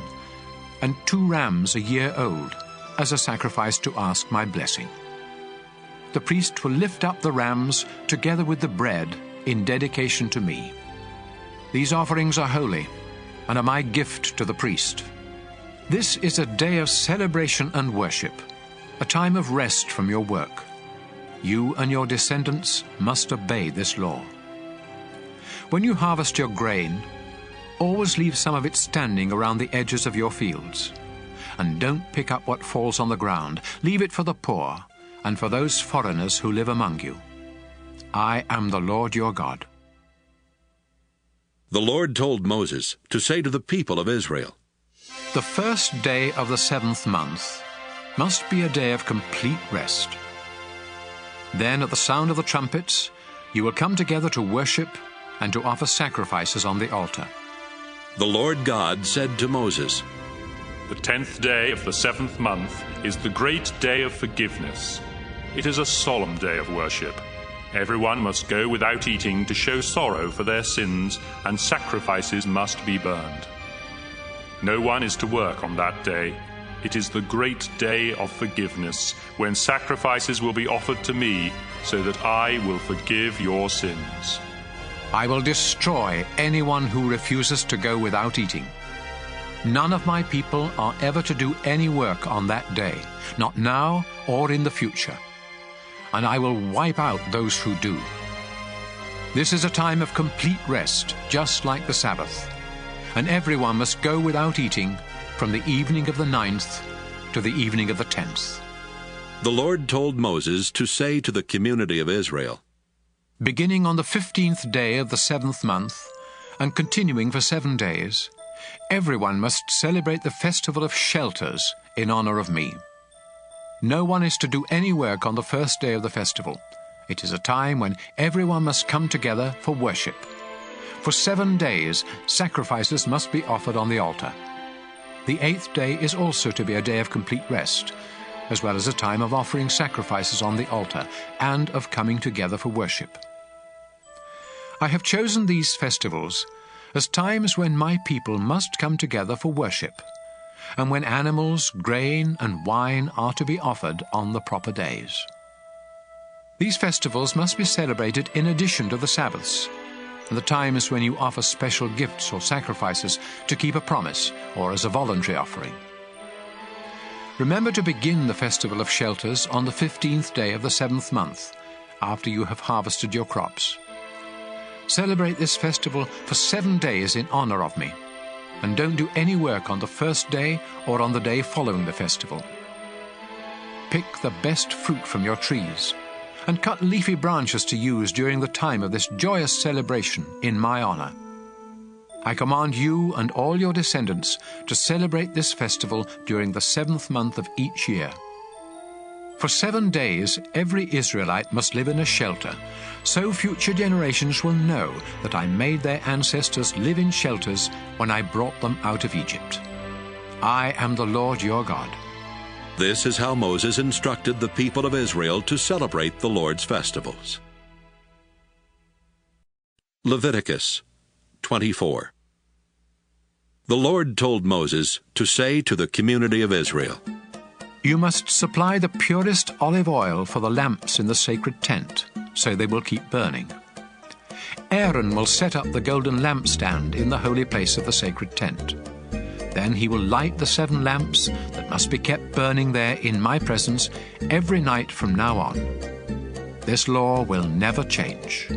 and 2 rams a year old as a sacrifice to ask my blessing. The priest will lift up the rams together with the bread in dedication to me. These offerings are holy and are my gift to the priest. This is a day of celebration and worship, a time of rest from your work. You and your descendants must obey this law. When you harvest your grain, always leave some of it standing around the edges of your fields. And don't pick up what falls on the ground. Leave it for the poor and for those foreigners who live among you. I am the Lord your God. The Lord told Moses to say to the people of Israel, The first day of the 7th month must be a day of complete rest. Then at the sound of the trumpets, you will come together to worship and to offer sacrifices on the altar. The Lord God said to Moses, The 10th day of the 7th month is the great day of forgiveness. It is a solemn day of worship. Everyone must go without eating to show sorrow for their sins, and sacrifices must be burned. No one is to work on that day. It is the great day of forgiveness, when sacrifices will be offered to me, so that I will forgive your sins. I will destroy anyone who refuses to go without eating. None of my people are ever to do any work on that day, not now or in the future. And I will wipe out those who do. This is a time of complete rest, just like the Sabbath. And everyone must go without eating from the evening of the 9th to the evening of the 10th. The Lord told Moses to say to the community of Israel, Beginning on the 15th day of the 7th month, and continuing for 7 days, everyone must celebrate the festival of shelters in honor of me. No one is to do any work on the first day of the festival. It is a time when everyone must come together for worship. For 7 days, sacrifices must be offered on the altar. The 8th day is also to be a day of complete rest, as well as a time of offering sacrifices on the altar and of coming together for worship. I have chosen these festivals as times when my people must come together for worship, and when animals, grain, and wine are to be offered on the proper days. These festivals must be celebrated in addition to the Sabbaths, and the times when you offer special gifts or sacrifices to keep a promise or as a voluntary offering. Remember to begin the Festival of Shelters on the 15th day of the 7th month, after you have harvested your crops. Celebrate this festival for 7 days in honor of me, and don't do any work on the first day or on the day following the festival. Pick the best fruit from your trees, and cut leafy branches to use during the time of this joyous celebration in my honor. I command you and all your descendants to celebrate this festival during the 7th month of each year. For 7 days, every Israelite must live in a shelter, so future generations will know that I made their ancestors live in shelters when I brought them out of Egypt. I am the Lord your God. This is how Moses instructed the people of Israel to celebrate the Lord's festivals. Leviticus 24. The Lord told Moses to say to the community of Israel, You must supply the purest olive oil for the lamps in the sacred tent, so they will keep burning. Aaron will set up the golden lampstand in the holy place of the sacred tent. Then he will light the 7 lamps that must be kept burning there in my presence every night from now on. This law will never change.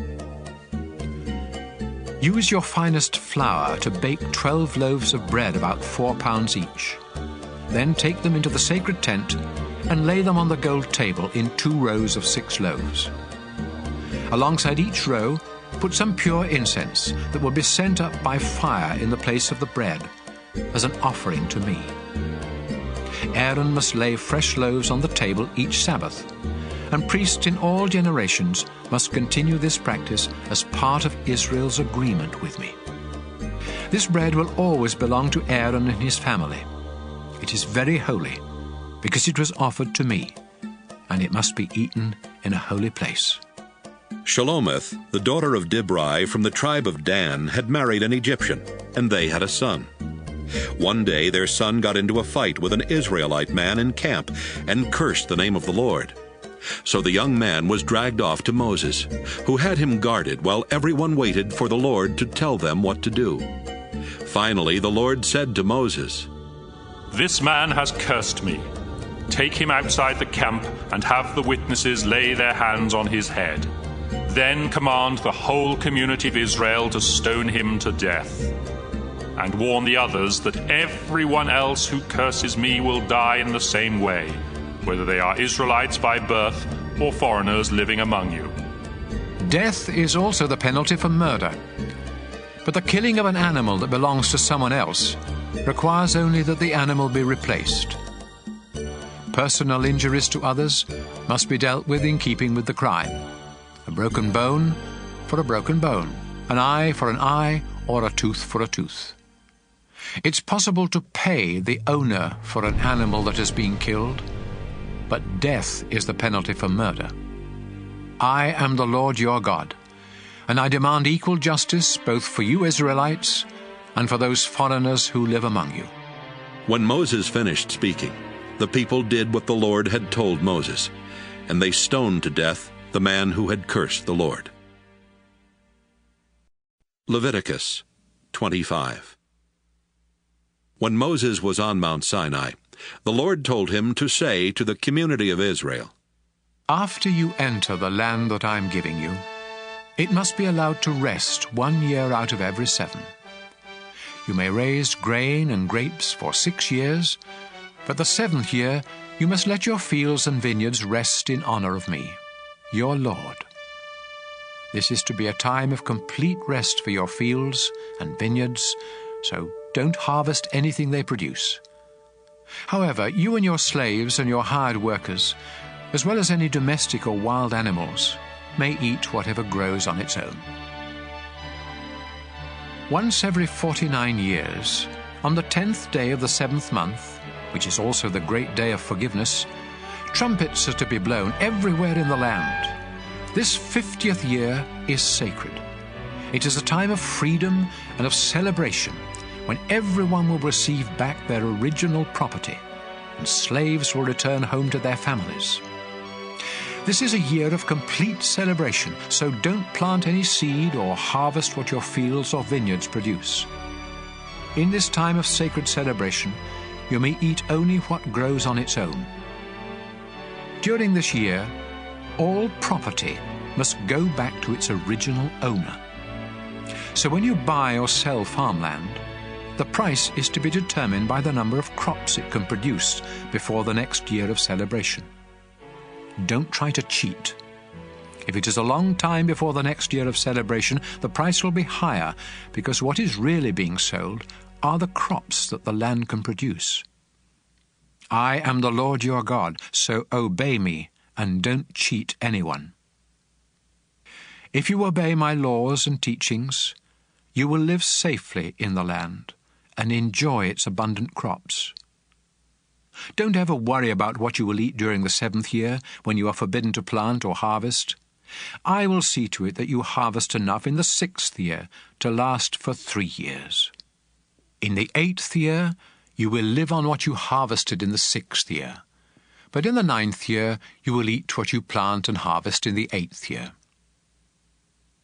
Use your finest flour to bake 12 loaves of bread, about 4 pounds each. Then take them into the sacred tent and lay them on the gold table in 2 rows of 6 loaves. Alongside each row, put some pure incense that will be sent up by fire in the place of the bread, as an offering to me. Aaron must lay fresh loaves on the table each Sabbath, and priests in all generations must continue this practice as part of Israel's agreement with me. This bread will always belong to Aaron and his family. It is very holy, because it was offered to me, and it must be eaten in a holy place. Shelomith, the daughter of Dibri from the tribe of Dan, had married an Egyptian, and they had a son. One day their son got into a fight with an Israelite man in camp and cursed the name of the Lord. So the young man was dragged off to Moses, who had him guarded while everyone waited for the Lord to tell them what to do. Finally the Lord said to Moses, "This man has cursed me. Take him outside the camp and have the witnesses lay their hands on his head. Then command the whole community of Israel to stone him to death. And warn the others that everyone else who curses me will die in the same way, whether they are Israelites by birth or foreigners living among you." Death is also the penalty for murder. But the killing of an animal that belongs to someone else requires only that the animal be replaced. Personal injuries to others must be dealt with in keeping with the crime. A broken bone for a broken bone, an eye for an eye, or a tooth for a tooth. It's possible to pay the owner for an animal that has been killed, but death is the penalty for murder. I am the Lord your God, and I demand equal justice both for you Israelites and for those foreigners who live among you. When Moses finished speaking, the people did what the Lord had told Moses, and they stoned to death the man who had cursed the Lord. Leviticus 25. When Moses was on Mount Sinai, the Lord told him to say to the community of Israel, After you enter the land that I am giving you, it must be allowed to rest 1 year out of every 7. You may raise grain and grapes for 6 years, but the 7th year you must let your fields and vineyards rest in honor of me, your Lord. This is to be a time of complete rest for your fields and vineyards, so don't harvest anything they produce. However, you and your slaves and your hired workers, as well as any domestic or wild animals, may eat whatever grows on its own. Once every 49 years, on the 10th day of the 7th month, which is also the great day of forgiveness, trumpets are to be blown everywhere in the land. This 50th year is sacred. It is a time of freedom and of celebration, when everyone will receive back their original property, and slaves will return home to their families. This is a year of complete celebration, so don't plant any seed or harvest what your fields or vineyards produce. In this time of sacred celebration, you may eat only what grows on its own. During this year, all property must go back to its original owner. So when you buy or sell farmland, the price is to be determined by the number of crops it can produce before the next year of celebration. Don't try to cheat. If it is a long time before the next year of celebration, the price will be higher, because what is really being sold are the crops that the land can produce. I am the Lord your God, so obey me and don't cheat anyone. If you obey my laws and teachings, you will live safely in the land and enjoy its abundant crops. Don't ever worry about what you will eat during the 7th year, when you are forbidden to plant or harvest. I will see to it that you harvest enough in the 6th year to last for 3 years. In the 8th year, you will live on what you harvested in the 6th year. But in the 9th year, you will eat what you plant and harvest in the 8th year.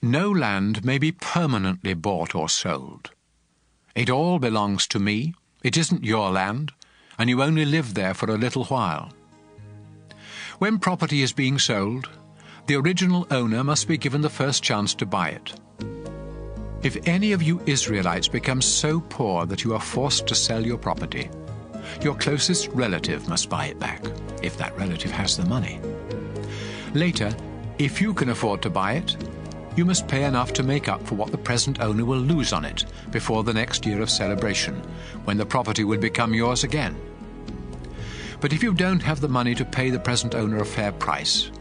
No land may be permanently bought or sold. It all belongs to me. It isn't your land, and you only live there for a little while. When property is being sold, the original owner must be given the first chance to buy it. If any of you Israelites become so poor that you are forced to sell your property, your closest relative must buy it back, if that relative has the money. Later, if you can afford to buy it, you must pay enough to make up for what the present owner will lose on it before the next year of celebration, when the property will become yours again. But if you don't have the money to pay the present owner a fair price,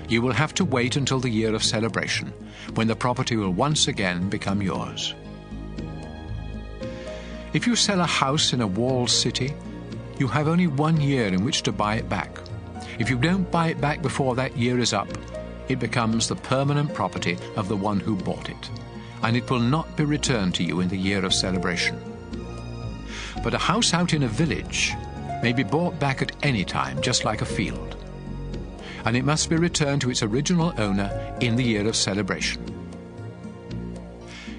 you will have to wait until the year of celebration, when the property will once again become yours. If you sell a house in a walled city, you have only 1 year in which to buy it back. If you don't buy it back before that year is up, it becomes the permanent property of the one who bought it, and it will not be returned to you in the year of celebration. But a house out in a village may be bought back at any time, just like a field, and it must be returned to its original owner in the year of celebration.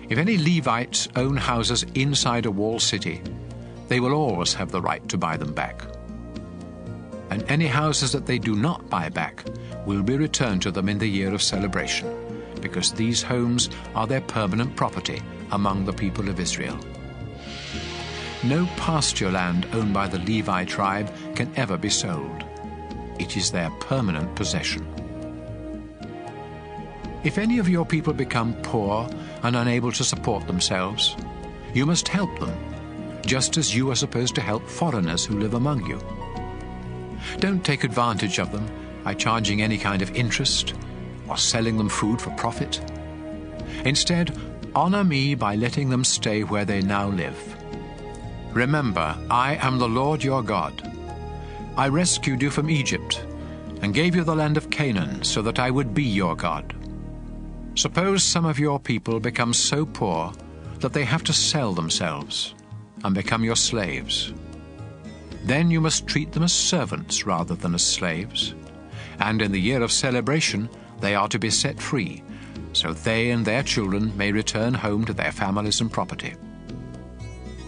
If any Levites own houses inside a walled city, they will always have the right to buy them back. And any houses that they do not buy back will be returned to them in the year of celebration, because these homes are their permanent property among the people of Israel. No pasture land owned by the Levi tribe can ever be sold. It is their permanent possession. If any of your people become poor and unable to support themselves, you must help them, just as you are supposed to help foreigners who live among you. Don't take advantage of them by charging any kind of interest or selling them food for profit. Instead, honor me by letting them stay where they now live. Remember, I am the Lord your God. I rescued you from Egypt and gave you the land of Canaan so that I would be your God. Suppose some of your people become so poor that they have to sell themselves and become your slaves. Then you must treat them as servants rather than as slaves, and in the year of celebration they are to be set free, so they and their children may return home to their families and property.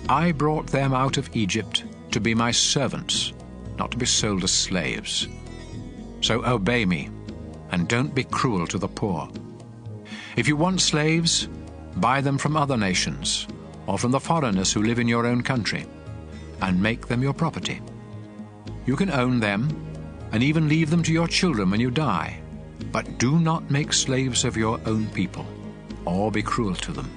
I brought them out of Egypt to be my servants, not to be sold as slaves. So obey me, and don't be cruel to the poor. If you want slaves, buy them from other nations, or from the foreigners who live in your own country, and make them your property. You can own them, and even leave them to your children when you die, but do not make slaves of your own people, or be cruel to them.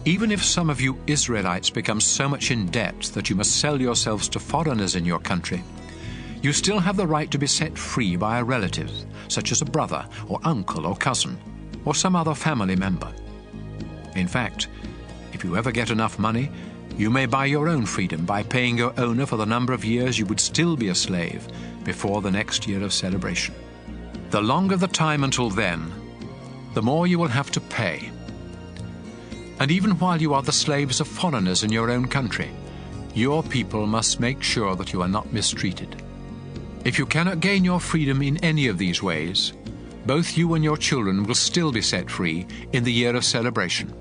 Even if some of you Israelites become so much in debt that you must sell yourselves to foreigners in your country, you still have the right to be set free by a relative, such as a brother or uncle or cousin, or some other family member. In fact, if you ever get enough money, you may buy your own freedom by paying your owner for the number of years you would still be a slave before the next year of celebration. The longer the time until then, the more you will have to pay. And even while you are the slaves of foreigners in your own country, your people must make sure that you are not mistreated. If you cannot gain your freedom in any of these ways, both you and your children will still be set free in the year of celebration.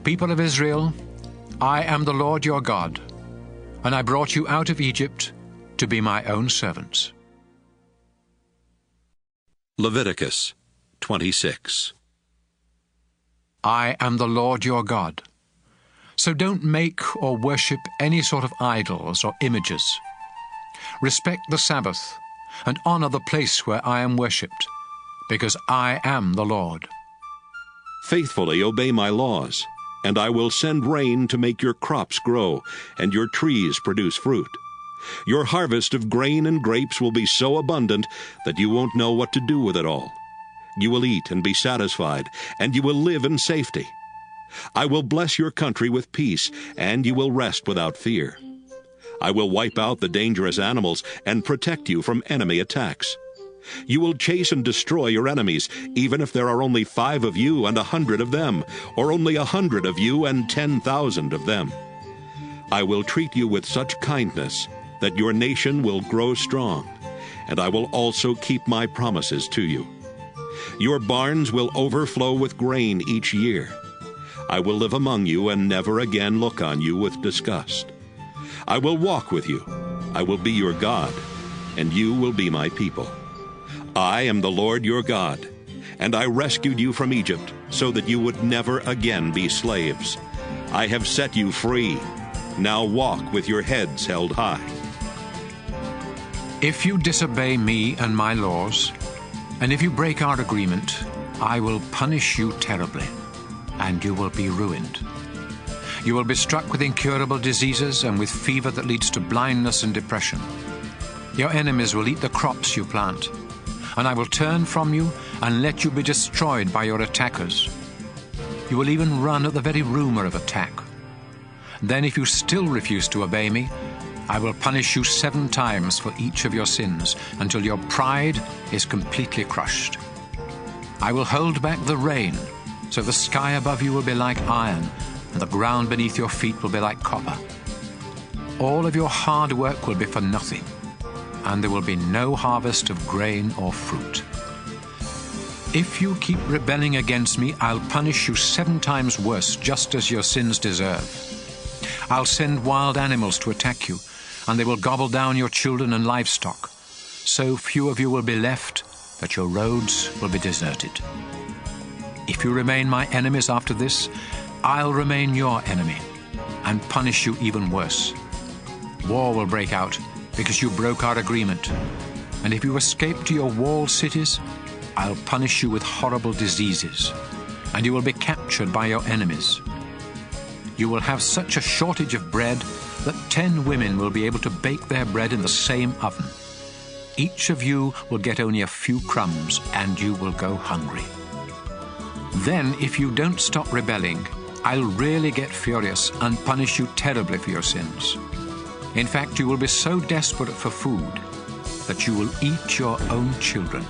People of Israel, I am the Lord your God, and I brought you out of Egypt to be my own servants. Leviticus 26. I am the Lord your God. So don't make or worship any sort of idols or images. Respect the Sabbath and honor the place where I am worshipped, because I am the Lord. Faithfully obey my laws, and I will send rain to make your crops grow and your trees produce fruit. Your harvest of grain and grapes will be so abundant that you won't know what to do with it all. You will eat and be satisfied, and you will live in safety. I will bless your country with peace, and you will rest without fear. I will wipe out the dangerous animals and protect you from enemy attacks. You will chase and destroy your enemies, even if there are only 5 of you and 100 of them, or only 100 of you and 10,000 of them. I will treat you with such kindness that your nation will grow strong, and I will also keep my promises to you. Your barns will overflow with grain each year. I will live among you and never again look on you with disgust. I will walk with you. I will be your God, and you will be my people. I am the Lord your God, and I rescued you from Egypt so that you would never again be slaves. I have set you free. Now walk with your heads held high. If you disobey me and my laws, and if you break our agreement, I will punish you terribly, and you will be ruined. You will be struck with incurable diseases and with fever that leads to blindness and depression. Your enemies will eat the crops you plant, and I will turn from you and let you be destroyed by your attackers. You will even run at the very rumor of attack. Then if you still refuse to obey me, I will punish you 7 times for each of your sins, until your pride is completely crushed. I will hold back the rain, so the sky above you will be like iron, and the ground beneath your feet will be like copper. All of your hard work will be for nothing, and there will be no harvest of grain or fruit. If you keep rebelling against me, I'll punish you 7 times worse, just as your sins deserve. I'll send wild animals to attack you, and they will gobble down your children and livestock. So few of you will be left that your roads will be deserted. If you remain my enemies after this, I'll remain your enemy and punish you even worse. War will break out because you broke our agreement. And if you escape to your walled cities, I'll punish you with horrible diseases, and you will be captured by your enemies. You will have such a shortage of bread that 10 women will be able to bake their bread in the same oven. Each of you will get only a few crumbs, and you will go hungry. Then, if you don't stop rebelling, I'll really get furious and punish you terribly for your sins. In fact, you will be so desperate for food that you will eat your own children.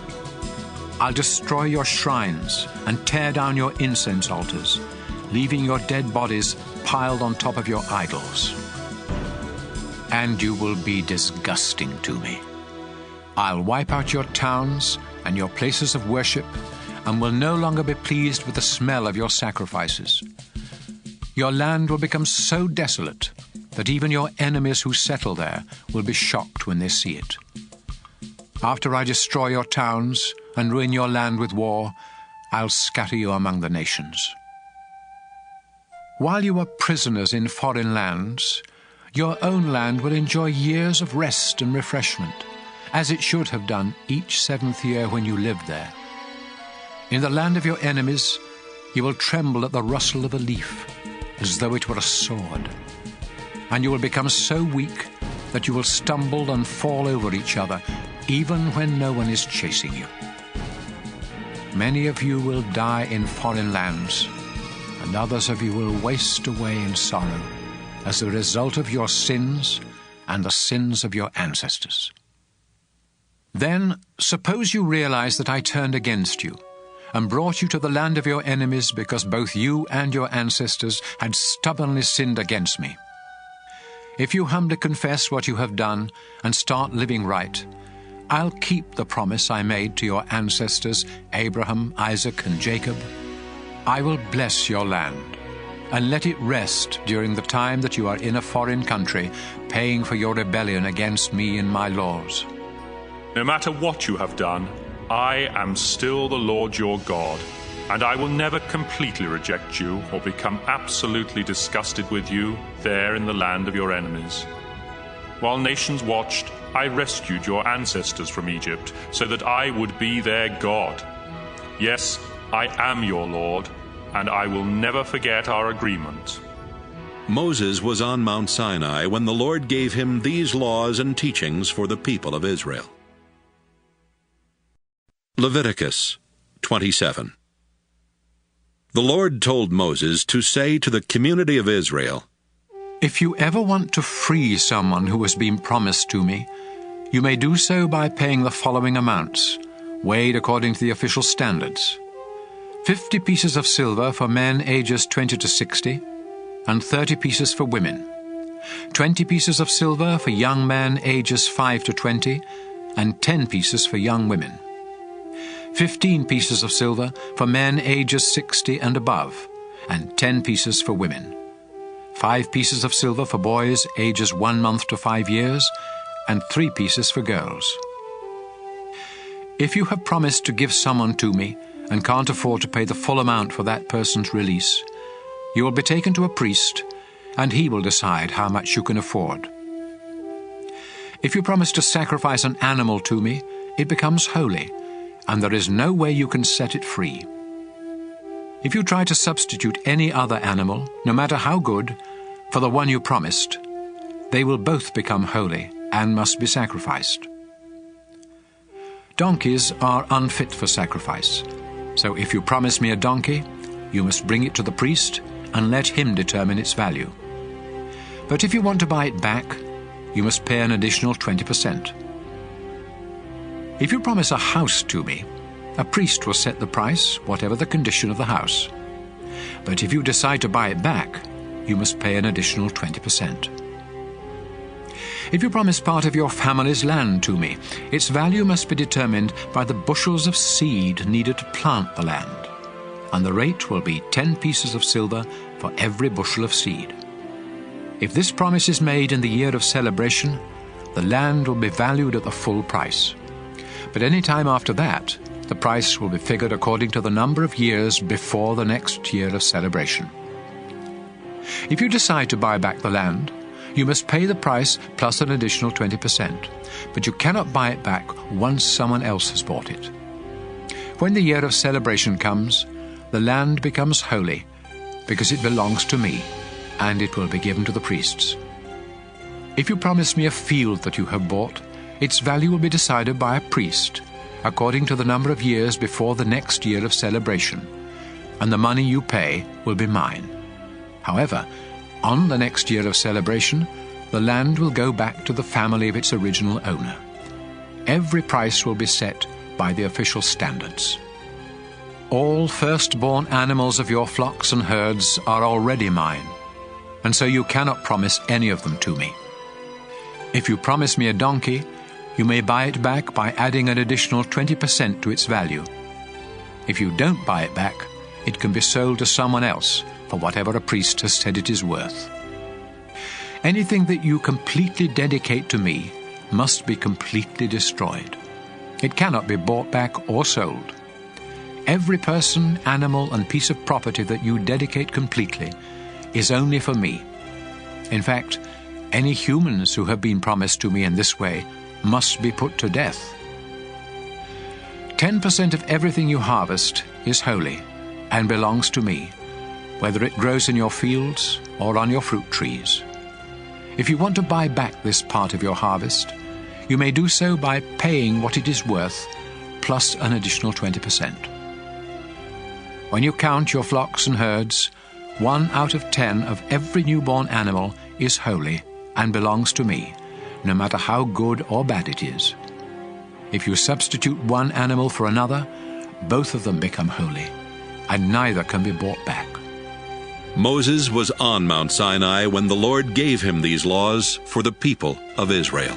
I'll destroy your shrines and tear down your incense altars, leaving your dead bodies piled on top of your idols. And you will be disgusting to me. I'll wipe out your towns and your places of worship, and will no longer be pleased with the smell of your sacrifices. Your land will become so desolate that even your enemies who settle there will be shocked when they see it. After I destroy your towns and ruin your land with war, I'll scatter you among the nations. While you are prisoners in foreign lands, your own land will enjoy years of rest and refreshment, as it should have done each 7th year when you lived there. In the land of your enemies, you will tremble at the rustle of a leaf, as though it were a sword. And you will become so weak that you will stumble and fall over each other, even when no one is chasing you. Many of you will die in foreign lands, and others of you will waste away in sorrow as a result of your sins and the sins of your ancestors. Then, suppose you realize that I turned against you and brought you to the land of your enemies because both you and your ancestors had stubbornly sinned against me. If you humbly confess what you have done and start living right, I'll keep the promise I made to your ancestors, Abraham, Isaac, and Jacob. I will bless your land and let it rest during the time that you are in a foreign country, paying for your rebellion against me and my laws. No matter what you have done, I am still the Lord your God, and I will never completely reject you or become absolutely disgusted with you there in the land of your enemies. While nations watched, I rescued your ancestors from Egypt so that I would be their God. Yes, I am your Lord, and I will never forget our agreement. Moses was on Mount Sinai when the Lord gave him these laws and teachings for the people of Israel. Leviticus 27. The Lord told Moses to say to the community of Israel, If you ever want to free someone who has been promised to me, you may do so by paying the following amounts, weighed according to the official standards: 50 pieces of silver for men ages 20 to 60, and 30 pieces for women. 20 pieces of silver for young men ages 5 to 20, and 10 pieces for young women. 15 pieces of silver for men ages 60 and above, and 10 pieces for women. 5 pieces of silver for boys ages 1 month to 5 years, and 3 pieces for girls. If you have promised to give someone to me and can't afford to pay the full amount for that person's release, you will be taken to a priest, and he will decide how much you can afford. If you promise to sacrifice an animal to me, it becomes holy, and there is no way you can set it free. If you try to substitute any other animal, no matter how good, for the one you promised, they will both become holy and must be sacrificed. Donkeys are unfit for sacrifice, so if you promise me a donkey, you must bring it to the priest and let him determine its value. But if you want to buy it back, you must pay an additional 20%. If you promise a house to me, a priest will set the price, whatever the condition of the house. But if you decide to buy it back, you must pay an additional 20%. If you promise part of your family's land to me, its value must be determined by the bushels of seed needed to plant the land, and the rate will be 10 pieces of silver for every bushel of seed. If this promise is made in the year of celebration, the land will be valued at the full price. But any time after that, the price will be figured according to the number of years before the next year of celebration. If you decide to buy back the land, you must pay the price plus an additional 20%, but you cannot buy it back once someone else has bought it. When the year of celebration comes, the land becomes holy, because it belongs to me, and it will be given to the priests. If you promise me a field that you have bought, its value will be decided by a priest, according to the number of years before the next year of celebration, and the money you pay will be mine. However, on the next year of celebration, the land will go back to the family of its original owner. Every price will be set by the official standards. All firstborn animals of your flocks and herds are already mine, and so you cannot promise any of them to me. If you promise me a donkey, you may buy it back by adding an additional 20% to its value. If you don't buy it back, it can be sold to someone else for whatever a priest has said it is worth. Anything that you completely dedicate to me must be completely destroyed. It cannot be bought back or sold. Every person, animal, and piece of property that you dedicate completely is only for me. In fact, any humans who have been promised to me in this way must be put to death. 10% of everything you harvest is holy and belongs to me, whether it grows in your fields or on your fruit trees. If you want to buy back this part of your harvest, you may do so by paying what it is worth plus an additional 20%. When you count your flocks and herds, 1 out of 10 of every newborn animal is holy and belongs to me, no matter how good or bad it is. If you substitute one animal for another, both of them become holy, and neither can be bought back. Moses was on Mount Sinai when the Lord gave him these laws for the people of Israel.